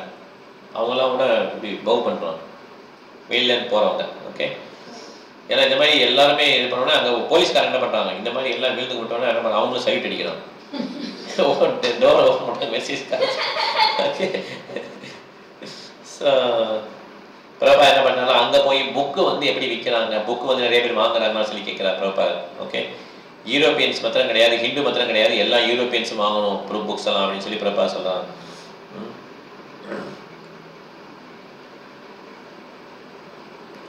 அவங்களாம் கூட இப்படி பவ் பண்ணுறாங்க வெளியிலேருந்து போகிறவங்க. ஓகே ஏன்னா இந்த மாதிரி எல்லாருமே இது பண்ணோன்னா அங்கே போலீஸ்காரங்க என்ன பண்ணுறாங்க இந்த மாதிரி எல்லாம் விழுந்து விட்டோன்னா என்ன பண்ணுறாங்க அவங்களும் சைட் அடிக்கிறாங்க டோரை ஓப்பன் பண்ண மெசேஜ்காரங்க. ஓகே ஸோ பிரபா என்ன பண்ணாலும் அங்கே போய் புக்கு வந்து எப்படி விற்கிறாங்க, புக்கு வந்து நிறைய பேர் வாங்குறாங்கன்னு சொல்லி கேட்குறாரு பிரபா. ஓகே யூரோப்பியன்ஸ் மாத்திரம் கிடையாது, ஹிந்து மாத்திரம் கிடையாது, எல்லா யூரோப்பியன்ஸும் வாங்கணும் ப்ரூஃப் புக்ஸ் எல்லாம் அப்படின்னு சொல்லி பிரபா சொல்கிறாங்க.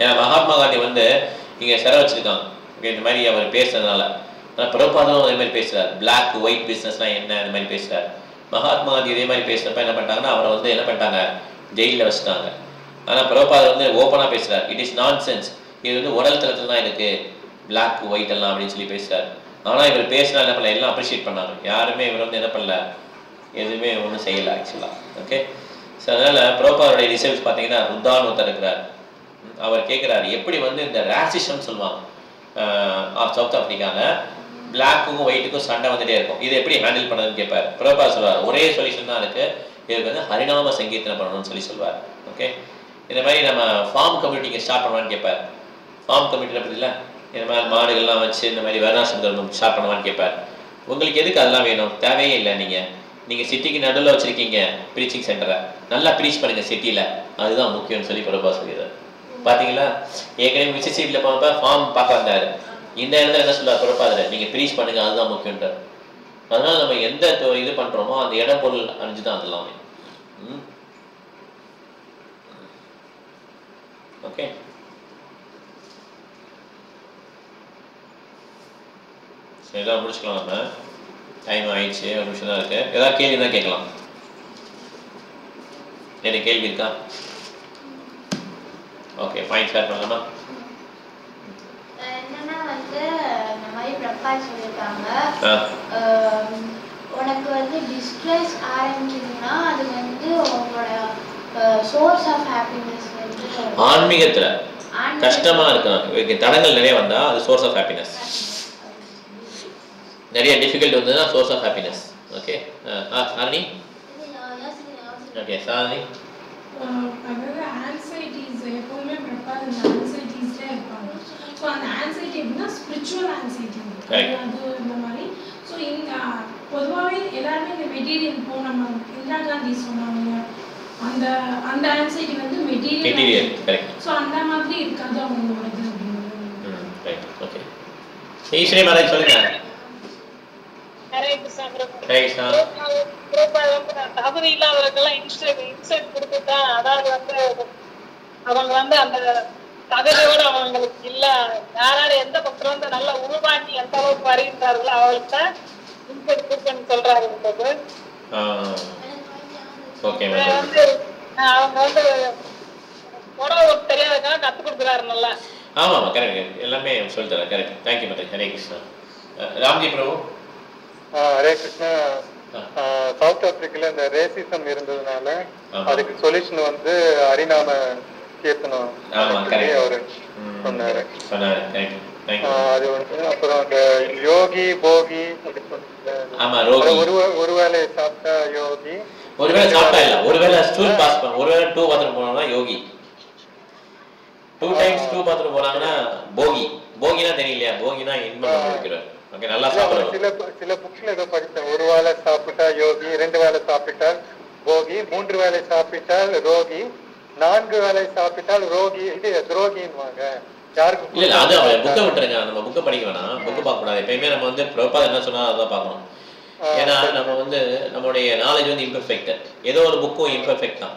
ஏன்னா மகாத்மா காந்தி வந்து இங்கே சிறை வச்சிருக்காங்க. ஓகே இந்த மாதிரி அவர் பேசுறதுனால ஆனால் பிரபாதம் அதே மாதிரி பேசுகிறார். பிளாக் ஒயிட் பிஸ்னஸ்லாம் என்ன அந்த மாதிரி பேசுகிறார். மகாத்மா காந்தி இதே மாதிரி பேசுகிறப்ப என்ன பண்ணிட்டாங்கன்னா அவரை வந்து என்ன பண்ணிட்டாங்க ஜெயிலில் வச்சுட்டாங்க. ஆனால் பிரபாதர் வந்து ஓப்பனாக பேசுகிறார், இட் இஸ் நான் சென்ஸ், இது வந்து உடல் தளத்தில் தான் இருக்குது பிளாக் ஒயிட் எல்லாம் அப்படின்னு சொல்லி பேசுகிறார். ஆனால் இவர் பேசினா என்ன பண்ணல எல்லாம் அப்ரிஷியேட் பண்ணாங்க. யாருமே இவர் வந்து என்ன பண்ணல எதுவுமே ஒன்றும் செய்யலை ஆக்சுவலாக. ஓகே ஸோ அதனால் பிரபாதருடைய ரிசர்ச் பார்த்தீங்கன்னா ருத்தான்னு ஒருத்தர் இருக்கிறார். அவர் கேட்குறாரு எப்படி வந்து இந்த ரேசிசம் சொல்லுவாங்க சவுத் ஆஃப்ரிக்காவில் பிளாக்குக்கும் ஒயிட்டுக்கும் சண்டை வந்துட்டே இருக்கும், இது எப்படி ஹேண்டில் பண்ணதுன்னு கேட்பார். பிரபா சொல்லுவார் ஒரே சொல்யூஷன் தான் இருக்குது, இதுக்கு வந்து ஹரிநாம சங்கீர்த்தனம் பண்ணணும்னு சொல்லி சொல்லுவார். ஓகே இந்த மாதிரி நம்ம ஃபார்ம் கம்யூனிட்டிக்கு ஸ்டார்ட் பண்ணுவான்னு கேட்பார். ஃபார்ம் கம்யூனிட்டியில் பற்றில இந்த மாதிரி மாடுகள்லாம் வச்சு இந்த மாதிரி வர்ணாசிரமம் ஸ்டார்ட் பண்ணுவான்னு கேட்பார். உங்களுக்கு எதுக்கு அதெல்லாம் வேணும், தேவையே இல்லை. நீங்கள் சிட்டிக்கு நடுவில் வச்சுருக்கீங்க ப்ரீச்சிங் சென்டரை, நல்லா ப்ரீச் பண்ணுங்கள் சிட்டியில், அதுதான் முக்கியம்னு சொல்லி பிரபா சொல்லிடுறார். பார்த்தீங்களா ஏற்கனவே மிசிசிபியில் போனப்ப ஃபார்ம் பார்க்க வந்தார், இந்த இடத்துல என்ன சொல்லுவார் பிரபாதர் நீங்கள் ப்ரீச் பண்ணுங்கள் அதுதான் முக்கியன்றார். அதனால் நம்ம எந்த இது பண்ணுறோமோ அந்த இடம் பொருள் அணிஞ்சு தான் அதெல்லாமே. ஓகே சரி இதான் முடிச்சுக்கலாம். நம்ம டைம் ஆயிடுச்சு, ஒரு நிமிஷம் தான் இருக்குது. ஏதாவது கேள்வி தான் கேட்கலாம். என்ன கேள்வி இருக்கா? ஓகே பாயிண்ட் ஷேர் பண்ணலாமா? என்னன்னா வந்து இந்த மாதிரி பிரபா சொல்லியிருக்காங்க உனக்கு வந்து டிஸ்ட்ரெஸ் ஆரம்பிக்குதுன்னா அது வந்து உங்களோட சோர்ஸ் ஆஃப் ஹாப்பினஸ் வந்து ஆன்மீகத்தில் கஷ்டமாக இருக்கும், தடங்கள் நிறைய வந்தால் அது சோர்ஸ் ஆஃப் ஹாப்பினஸ். நிறைய டிஃபிகல்ட் வந்ததுன்னா source of happiness. Okay Sarani. Okay Sarani. அதாவது ஆன்சைட்டிஸ் எப்பவுமே ப்ரிப்பேர் இந்த ஆன்சைட்டிஸ்லேயே இருப்பாங்க. ஸோ அந்த ஆன்சைட்டி எப்படின்னா ஸ்பிரிச்சுவல் ஆன்சைட்டி அது இந்த மாதிரி. ஸோ இந்த பொதுவாகவே எல்லாருமே இந்த மெட்டீரியல் இப்போ நம்ம இந்திரா காந்தி சொன்னாங்க அந்த அந்த ஆன்சைட்டி வந்து மெட்டீரியல். ஸோ அந்த மாதிரி இருக்காது அவங்களோடது அப்படின்னு. ஓகே ஈஸ்வரி மேரேஜ் சொல்லுங்க. தகுதி இல்லாதவர்கள்லாம் இன்சென்ட் கொடுத்துட்டா, அதாவது வந்து அவங்க வந்து அந்த தகுதியோட அவங்களுக்கு இல்ல, யாராரு எந்த பக்கம் வந்து நல்லா உருவாக்கி எந்த அளவுக்கு வருகின்றார்களோ அவங்களுக்கு தான் இன்சென்ட் கொடுக்கணும்னு சொல்றாரு. வந்து அவங்க வந்து உடவு தெரியாததுக்காக கத்து கொடுக்குறாரு நல்லா. ஆமா கரெக்ட், எல்லாமே சொல்லி தரேன். Correct, thank you madam. Hare Krishna. Ramji Prabhu. Hare Krishna. South ஆப்பிரிக்கால இந்த ரேசிசம் இருந்ததுனால அதுக்கு சொல்யூஷன் வந்து ஹரிநாம கீர்த்தனம் அவரு சொன்னாரு. அது வந்து அப்புறம் அந்த யோகி போகி ஒருவேளை சாப்பிட்டா யோகி, ஒருவேளை சாப்பிட்டா இல்ல, ஒருவேளை ஸ்டூல் பாஸ் பண்ண, ஒருவேளை 2 பாத்ரூம் போனாங்கன்னா யோகி, 2 டைம்ஸ் 2 பாத்ரூம் போனாங்கன்னா போகி. போகினா தெரியலையா, போகினா இன்பம் அனுபவிக்கிறார். ஓகே நல்லா சாப்பிடுவாங்க. சில புக்ஸ்ல ஏதோ படிச்சேன், ஒரு வேளை சாப்பிட்டா யோகி, 2 வேளை சாப்பிட்டால் போகி, 3 வேளை சாப்பிட்டால் ரோகி, 4 வேளை சாப்பிட்டால் ரோகி, இது துரோகின்வாங்க. யாருக்கு இல்ல அது அவ புக்கை விட்டுருங்க, நம்ம புக்கை படிக்க வேணாம், புக்கு பார்க்க கூடாது. எப்பயுமே நம்ம வந்து பிரபா என்ன சொன்னா அதான் பார்க்கணும். ஏன்னா நம்ம வந்து நம்மளுடைய நாலேஜ் வந்து இம்பர்ஃபெக்ட், ஏதோ ஒரு புக்கும் இம்பர்ஃபெக்ட் தான்.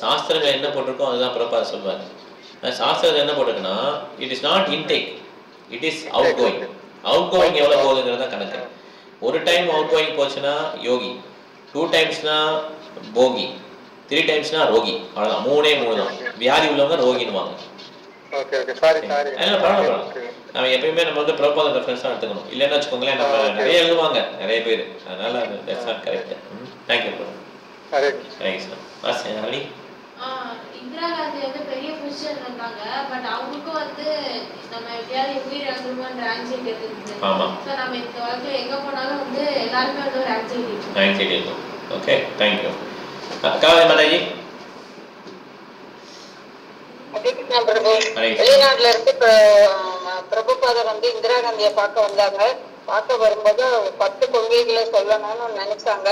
சாஸ்திரங்கள் என்ன போட்டிருக்கோம் அதுதான் பிரபா சொல்வார். சாஸ்திரத்தில் என்ன போட்டிருக்குன்னா it is not intake, it is out going. Out going எவ்வளோ போகுதுங்கிறது தான் கணக்கு. ஒரு டைம் அவுட் கோயிங் போச்சுன்னா யோகி, 2 டைம்ஸ்னா போகி, 3 டைம்ஸ்னா ரோகி. அவ்வளோதான், 3 தான். வியாதி உள்ளவங்க ரோகின்னுவாங்க. ஓகே ஓகே சாரி அதனால பரவாயில்ல. நம்ம எப்பயுமே நம்ம வந்து ப்ரோபோசல் ரெஃபரன்ஸாக எடுத்துக்கணும். இல்லைன்னு வச்சுக்கோங்களேன், நம்ம நிறைய எழுதுவாங்க நிறைய பேர். அதனால that's not correct. Thank you bro. Thanks sir. Hari Indira Gandhi வந்து பெரிய பொசிஷன் இருந்தாங்க. பட் அவங்களுக்கும் வந்து நம்ம எப்படியாவது உயிர் இழந்துருவோன்ற ஆங்ஸைட்டி இருக்குது. ஆமாம். ஸோ நம்ம இந்த வாழ்க்கையில் எங்கே போனாலும் வந்து எல்லாருமே வந்து ஒரு ஆங்ஸைட்டி இருக்கும். Okay thank you. காவதி மாதாஜி. வெளிநாட்டுல இருந்து பிரபுபாதர் வந்து இந்திரா காந்தியை பார்க்க வந்தாங்க. பார்க்க வரும்போது 10 கொள்கைகளை சொல்லணும்னு நினைச்சாங்க.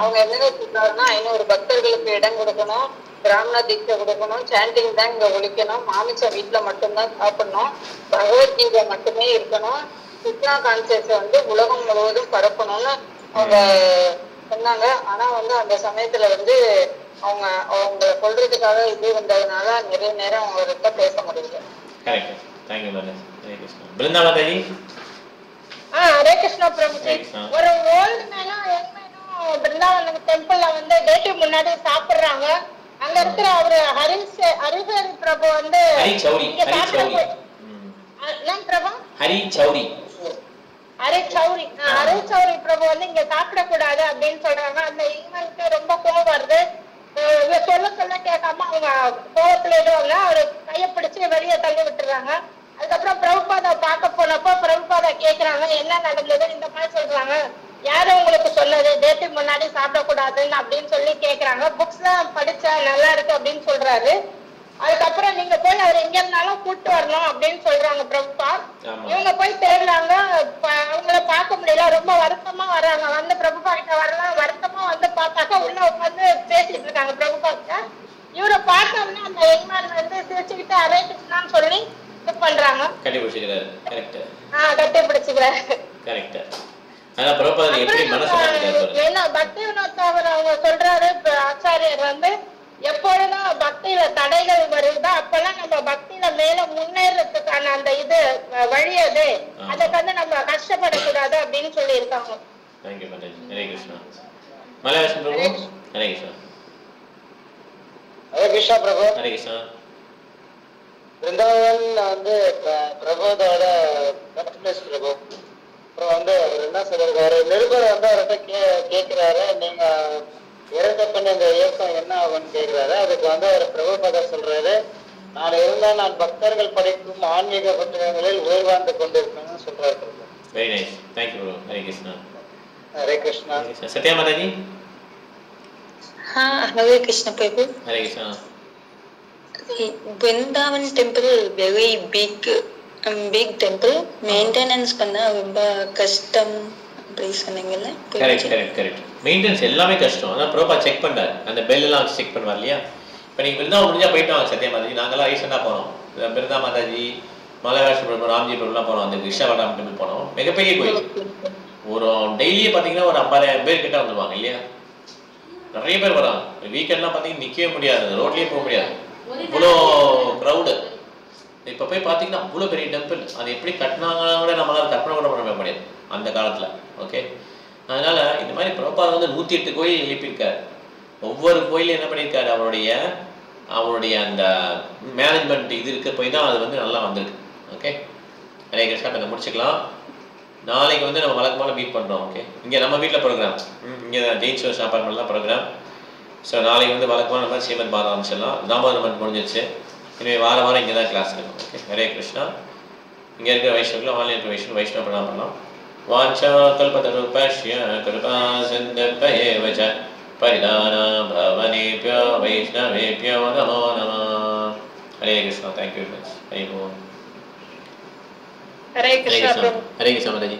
அவங்க என்ன சொல்றாருன்னா 500 பக்தர்களுக்கு இடம் கொடுக்கணும், பிராமண தீட்சை கொடுக்கணும், சாண்டிங் தான் இங்க ஒழிக்கணும், மாமிச வீட்டுல மட்டும்தான் சாப்பிடணும், பகவத்கீதை மட்டுமே இருக்கணும், கிருஷ்ணா கான்சியஸ் வந்து உலகம் முழுவதும் பரப்பணும்னு அவங்க சொன்னாங்க. ஆனா வந்து அந்த சமயத்துல வந்து அவங்க சொல்றதுக்காக இது வந்ததுனால நிறைய நேரம் அவங்க ரொம்ப பேச முடியல. Correct. Thank you madam. Hare Krishna. Brindavati. Hare Krishna Prabhuji. ஒரு ஓல்டு மேனும் யங் மேனும் பிருந்தாவன் டெம்பிள்ல வந்து கேட்டு முன்னாடி சாப்பிடுறாங்க. அங்க இருக்கிற அவரு ஹரிஹரி பிரபு வந்து ஹரி சௌரி. பிரபு ஹரி சௌரி பிரபு வந்து இங்க சாப்பிடக்கூடாது அப்படின்னு சொல்றாங்க. அந்த இவங்களுக்கு ரொம்ப கோபம் வருது. சொல்ல கேட்காம அவங்க கோபத்துல இடுவாங்க. அவரு கைய பிடிச்சு வெளியே தள்ளி விட்டுறாங்க. அதுக்கப்புறம் பிரபுபாதா பார்க்க போனப்போ பிரபுபாதா கேக்குறாங்க என்ன நடந்தது, இந்த மாதிரி சொல்றாங்க. யாரும் உங்களுக்கு சொன்னது டேட்டு முன்னாடி சாப்பிடக்கூடாதுன்னு அப்படின்னு சொல்லி கேக்குறாங்க. புக்ஸ் எல்லாம் படிச்சா நல்லா இருக்கு அப்படின்னு சொல்றாரு. அதுக்கப்புறம் நீங்க போய் அவர் எங்க இருந்தாலும் கூப்பிட்டு வரணும் அப்படின்னு சொல்றாங்க பிரபுபா. இவங்க போய் தேடுறாங்க, அவங்கள பார்க்க முடியல. ரொம்ப வருத்தமா வர்றாங்க. வந்து பிரபுபா கிட்ட வரலாம் வருத்தமா வந்து பார்த்தாக்கா உள்ள உட்காந்து பேசிட்டு இருக்காங்க பிரபுபா கிட்ட. இவரை பார்த்தோம்னா அந்த யங்மேன் வந்து சிரிச்சுக்கிட்டு அரே கிருஷ்ணான்னு சொல்லி இது பண்றாங்க. கட்டிப்பிடிச்சுக்கிறாரு. கரெக்ட். கட்டிப்பிடிச்சுக்கிறாரு. கரெக்ட். ஆனா பிரபுபாதர் எப்படி மனசு மாத்திட்டாரு. ஏன்னா பக்தி வினோத் தாகூர் அவங்க சொல்றாரு, ஆச்சாரியர் வந்து எப்பொழுதும் பக்தியில தடைகள் வருதா அப்பெல்லாம் நம்ம பக்தியில மேல முன்னேறதுக்கான அந்த இது வழி அது, அதுக்கு வந்து நம்ம கஷ்டப்படக்கூடாது அப்படின்னு சொல்லி இருக்காங்க. தேங்க்யூ மாதாஜி. ஹரே கிருஷ்ணா. மலையாளம் பிரபு. ஹரே கிருஷ்ணா. ஹரே கிருஷ்ணா பிரபு. ஹரே கிருஷ்ணா. பிருந்தாவன் வந்து பிரபுதோட பர்த்பிளேஸ் பிரபு. அப்புறம் வந்து அவர் என்ன சொல்றாரு, நிருபர் வந்து அவர்கிட்ட கேட்கிறாரு, நீங்க இறந்த பண்ண இந்த இயக்கம் என்ன ஆகும்னு கேட்கிறாரு. அதுக்கு வந்து அவர் பிரபுபாதர் சொல்றாரு, நான் இருந்தால் நான் பக்தர்கள் படிக்கும் ஆன்மீக புத்தகங்களில் உயிர் வாழ்ந்து கொண்டிருக்கேன்னு சொல்றாரு Prabhu. Very nice. Thank you bro. Hare Krishna. Hare Krishna. Satya Mataji. Hare Krishna Prabhu. Hare Krishna. Vrindavan temple very big temple. Maintenance பண்ண ரொம்ப கஷ்டம் அப்படி சொன்னீங்கல்ல. கரெக்ட். மெயின்டெனன்ஸ் எல்லாமே கஷ்டம். அதான் ப்ரோப்பா செக் பண்றாரு. அந்த பெல் எல்லாம் செக் பண்ணுவார் இல்லையா. இப்போ நீங்கள் பிருந்தா முடிஞ்சா போயிட்டு வாங்க சத்யா மாதாஜி. நாங்களாம் ரீசெண்டாக போனோம். பிருந்தா மாதாஜி, மலையாள பிரபு, ராம்ஜி பிரபுலாம் போனோம். அந்த கிருஷ்ணவர்தாம் டெம்பிள் போனோம். மிகப்பெரிய கோயில். ஒரு டெய்லியே பார்த்தீங்கன்னா ஒரு 50,000 பேர் கிட்ட வந்துடுவாங்க இல்லையா. நிறைய பேர் வராங்க. வீக்கெண்ட்லாம் பார்த்தீங்கன்னா நிற்கவே முடியாது, ரோட்லேயே போக முடியாது, இவ்வளோ க்ரௌடு. இப்போ போய் பார்த்தீங்கன்னா அவ்வளோ பெரிய டெம்பிள். அது எப்படி கட்டினாங்கன்னா கூட நம்மளால் கற்பனை கூட பண்ண முடியாது அந்த காலத்தில். ஓகே. அதனால் இந்த மாதிரி பிரபுபாதர் வந்து 108 கோயில் எழுப்பியிருக்காரு. ஒவ்வொரு கோயிலும் என்ன பண்ணியிருக்காரு, அவருடைய அந்த மேனேஜ்மெண்ட் இது இருக்க போய் தான் அது வந்து நல்லா வந்திருக்கு. ஓகே. ஹரே கிருஷ்ணா. இப்போ முடிச்சுக்கலாம். நாளைக்கு வந்து நம்ம வழக்கமாக மீட் பண்ணுறோம். ஓகே. இங்கே நம்ம வீட்டில் ப்ரோக்ராம், இங்கே ஜெயின் சோர்ஸ் அப்பார்ட்மெண்ட்லாம் ப்ரோக்ராம். ஸோ நாளைக்கு வந்து வழக்கமாக நம்ம ஸ்ரீமத் பாரதம் ஆரம்பிச்சிடலாம். தாமோதர மந்த் முடிஞ்சிருச்சு. இனிமேல் வாரம் இங்கே தான் கிளாஸ் இருக்கும். ஓகே. ஹரே கிருஷ்ணா. இங்கே இருக்கிற வைஷ்ணவர்கள் ஆன்லைன் இருக்கிற வைஷ்ணவ பிரணாமம் பண்ணலாம். வாஞ்சா கல்பதருபஷ்ய கிருபா சிந்தேவ ச பரிதானா பவனேப்யோ வைஷ்ணவேப்யோ நமோ நமः. Hare Krishna. Thank you very much. Hare Om. Hare Krishna. Hare Krishna Mataji.